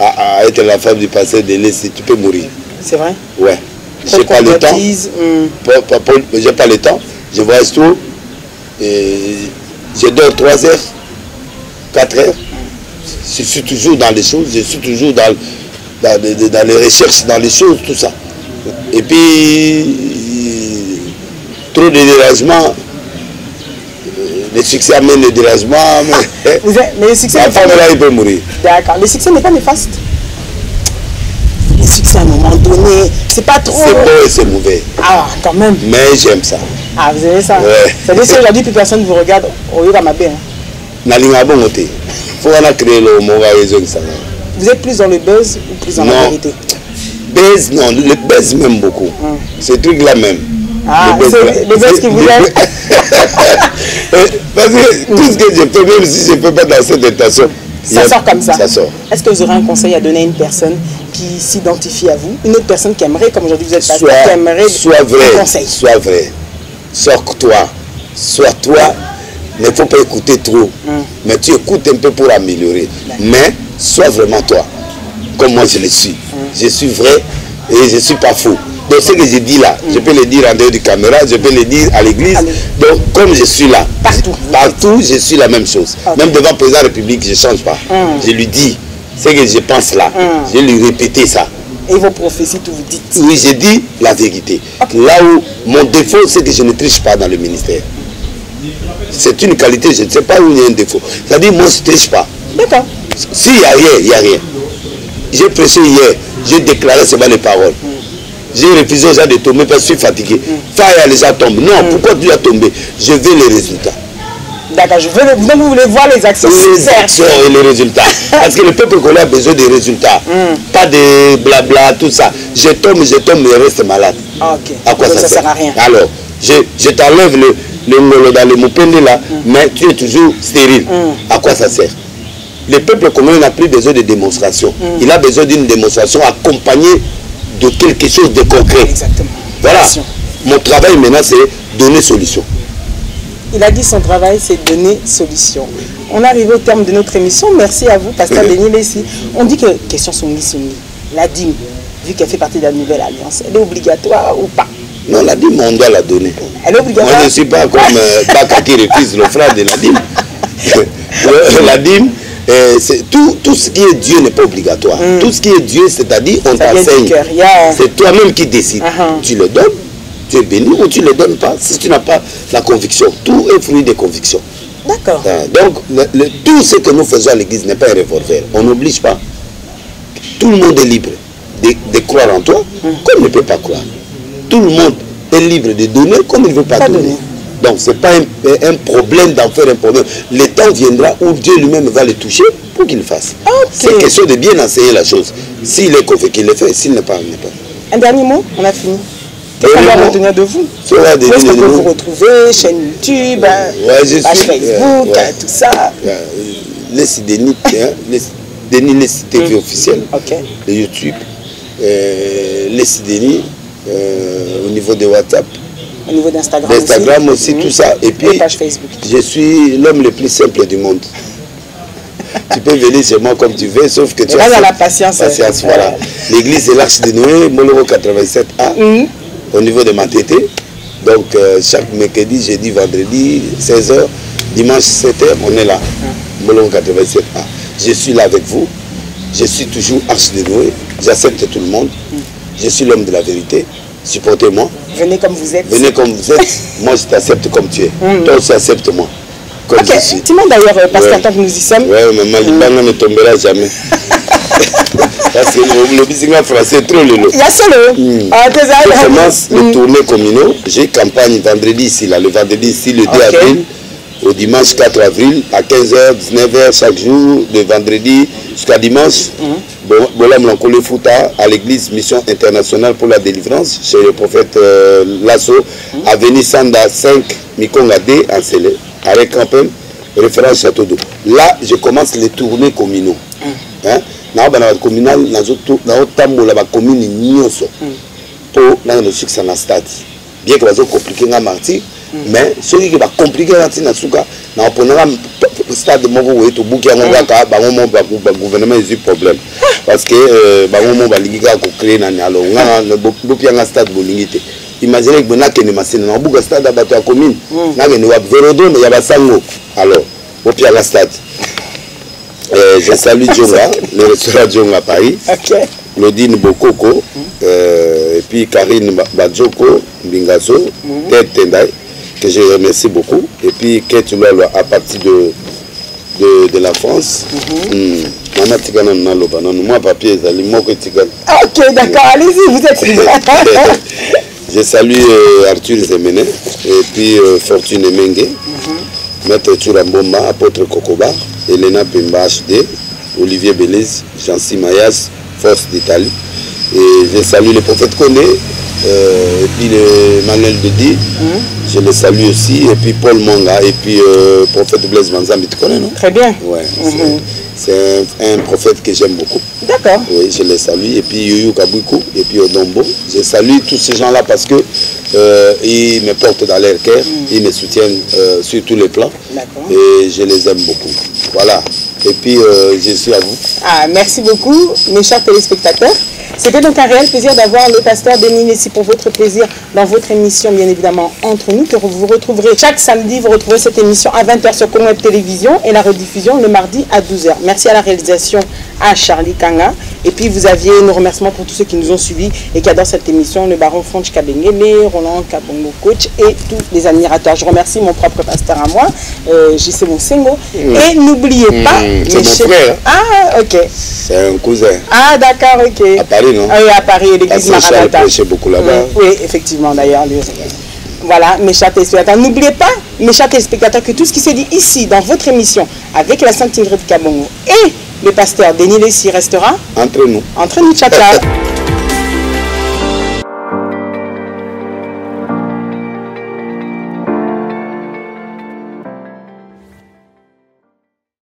Être la femme du pasteur Denis, tu peux mourir. C'est vrai? Ouais. J'ai pas le temps. J'ai pas le temps. Je voyage tout. Je dors 3 heures, 4 heures. Je suis toujours dans les choses. Je suis toujours dans les recherches, dans les choses, tout ça. Et puis, trop de dérangement. Le succès amène le dérangement. Mais le succès. La femme là, il peut mourir. D'accord. Le succès n'est pas néfaste. Le succès à un moment donné, c'est pas trop. C'est beau et c'est mauvais. Quand même. Mais j'aime ça. Vous aimez ça? Ouais. C'est-à-dire si aujourd'hui plus personne ne vous regarde, au Yoga Mabé. Il faut créer le mauvais réseau. Vous êtes plus dans le buzz ou plus dans la vérité? Buzz, non, le buzz m'aime beaucoup. Ce truc-là même. Le buzz qui vous aime. Parce que tout ce que je fais, même si je ne peux pas dans cette intention, ça sort comme ça. Ça sort. Est-ce que vous aurez un conseil à donner à une personne qui s'identifie à vous, une autre personne qui aimerait, comme aujourd'hui vous êtes pasteur, qui aimerait un conseil? Sois vrai. Sors-toi. Sois toi. Il ne faut pas écouter trop. Mais tu écoutes un peu pour améliorer. Mais sois vraiment toi. Comme moi je le suis. Je suis vrai et je ne suis pas faux. Donc ce que je dis là, je peux le dire en dehors de caméra, je peux le dire à l'église. Donc comme je suis là, partout je suis la même chose. Même devant le président de la République, je ne change pas. Je lui dis ce que je pense là. Je lui répète ça. Et vos prophéties, tout vous dites? Oui, je dis la vérité. Là où mon défaut, c'est que je ne triche pas dans le ministère. C'est une qualité, je ne sais pas où il y a un défaut. C'est-à-dire, moi, je ne triche pas. D'accord. S'il n'y a rien, il n'y a rien. J'ai prêché hier, j'ai déclaré seulement les paroles. J'ai refusé aux gens de tomber parce que je suis fatigué. Les gens tombent. Non, pourquoi tu as tombé? Je veux les résultats. D'accord, donc vous voulez voir les actions. Les actions et les résultats. Parce que le peuple congolais a besoin des résultats. Pas de blabla, tout ça. Je tombe, mais je reste malade. À quoi ça sert? À rien. Alors, je t'enlève le ngolo dans le mopende là, mais tu es toujours stérile. À quoi ça sert? Le peuple congolais n'a plus besoin de démonstration. Il a besoin d'une démonstration accompagnée de quelque chose de concret. Exactement. Voilà. Mon travail maintenant, c'est donner solution. Il a dit son travail, c'est donner solution. on est arrivé au terme de notre émission. Merci à vous, Pasteur Denis Lessi. On dit que question Songi, la dîme, vu qu'elle fait partie de la nouvelle alliance, elle est obligatoire ou pas? Non, la dîme, on doit la donner. Elle est obligatoire. Moi, je ne suis pas comme Baka qui refuse l'offrande de la dîme. La dîme, c'est tout ce qui est Dieu n'est pas obligatoire. Tout ce qui est Dieu, c'est-à-dire on t'enseigne. C'est toi-même qui décides. Tu le donnes, tu es béni, ou tu ne le donnes pas si tu n'as pas la conviction. Tout est fruit des convictions. D'accord. Donc, tout ce que nous faisons à l'église n'est pas un revolver. On n'oblige pas. Tout le monde est libre de croire en toi, comme il ne peut pas croire. Tout le monde est libre de donner comme il ne veut pas donner. Donc, ce n'est pas un problème d'en faire un problème. Le temps viendra où Dieu lui-même va le toucher pour qu'il le fasse. C'est question de bien enseigner la chose. S'il est convaincu, il le fait. S'il n'est pas, il n'est pas. Un dernier mot, on a fini. Qu'est-ce qu'on va retenir de vous? Où est-ce qu'on peut vous retrouver? Chaîne YouTube, page Facebook, tout ça. Laisse Denis, Denis Lessi TV officiel, de YouTube. Laisse Denis au niveau de WhatsApp. Au niveau d'Instagram aussi, tout ça. Et puis, page Facebook. Je suis l'homme le plus simple du monde. Tu peux venir chez moi comme tu veux, sauf que tu as la patience. Voilà. L'église de l'Arche de Noé, Moloro 87A, au niveau de Matété. Donc, chaque mercredi, jeudi, vendredi, 16h, dimanche 7h, on est là. Moloro 87A. Je suis là avec vous. Je suis toujours Arche de Noé. J'accepte tout le monde. Je suis l'homme de la vérité. Supportez-moi. Venez comme vous êtes. Venez comme vous êtes. Moi, je t'accepte comme tu es. Toi aussi, accepte-moi. Comme je suis. Dis-moi d'ailleurs, parce qu'en tant que nous y sommes. Oui, mais Malibanga ne tombera jamais. Parce que le bisinga français est trop lolo. Il y a ça le. Je commence les tournées communaux. J'ai campagne vendredi ici, là, le vendredi ici, le 2 avril. Au dimanche 4 avril, à 15h, 19h, chaque jour, de vendredi jusqu'à dimanche. Bolam Lankole Fouta, à l'église Mission Internationale pour la Délivrance, chez le prophète Lasso, avenue Sanda 5, Mikonga D, en Sélé, avec Campem, référence Château d'eau. Là, je commence les tournées communaux. Dans la communale, dans la commune Nyonso, pour le succès dans le stade. Bien que c'est compliqué dans martyr, mais ce qui va compliquer dans le souka, dans le stade de mon où est au bout qui a un gouvernement a eu problème. Parce que le va créer un stade de imaginez que vous avez un stade à la commune, vous avez un vélodrome, il y a un sango. Alors, vous avez un stade. Je salue Djonga, le restaurant Djonga à Paris, Claudine Bokoko, et puis Karine Badjoko, Bingazo, Ted Tendai, que je remercie beaucoup, et puis Ketulalo à partir de la France. Maman Tigana Naloba, non, moi papier, moi que Tigana. Ok, d'accord, allez-y, vous êtes. Je salue Arthur Zemene, et puis Fortune Mengue, Maître Turamboma, Apôtre Kokoba, Elena Pemba HD, Olivier Belez, Jancy Mayas, Force d'Italie. Et je salue le prophète Kone, et puis le Manuel Dedi, je le salue aussi, et puis Paul Monga, et puis prophète Blaise Manzambi, tu connais, non? Très bien. Ouais, c'est un prophète que j'aime beaucoup. D'accord. Oui, je les salue, et puis Youyou Kaboukou, et puis Odombo. Je salue tous ces gens-là parce que ils me portent dans leur cœur, ils me soutiennent sur tous les plans, et je les aime beaucoup. Voilà. Et puis, je suis à vous. Merci beaucoup, mes chers téléspectateurs. C'était donc un réel plaisir d'avoir le pasteur Denis Lessi pour votre plaisir dans votre émission, bien évidemment, Entre nous, que vous retrouverez chaque samedi. Vous retrouverez cette émission à 20h sur Congo Web Télévision et la rediffusion le mardi à 12h. Merci à la réalisation à Charlie Kanga. Et puis, vous aviez nos remerciements pour tous ceux qui nous ont suivis et qui adorent cette émission, le baron Franch Kabengele, Roland Kabongo Coach et tous les admirateurs. Je remercie mon propre pasteur à moi, JC Monsengo. Et n'oubliez pas... c'est mon frère. Ah, ok. C'est un cousin. Ah, d'accord, ok. À Paris, non? Oui, à Paris, l'église Maranatha. Prêchait beaucoup là-bas. Oui, effectivement, d'ailleurs. Voilà, mes chers téléspectateurs. N'oubliez pas, mes chers téléspectateurs, que tout ce qui s'est dit ici, dans votre émission, avec la Sainte Ingrid Kabongo et le pasteur Denis Lessi restera entre nous. Entre nous, ciao, ciao.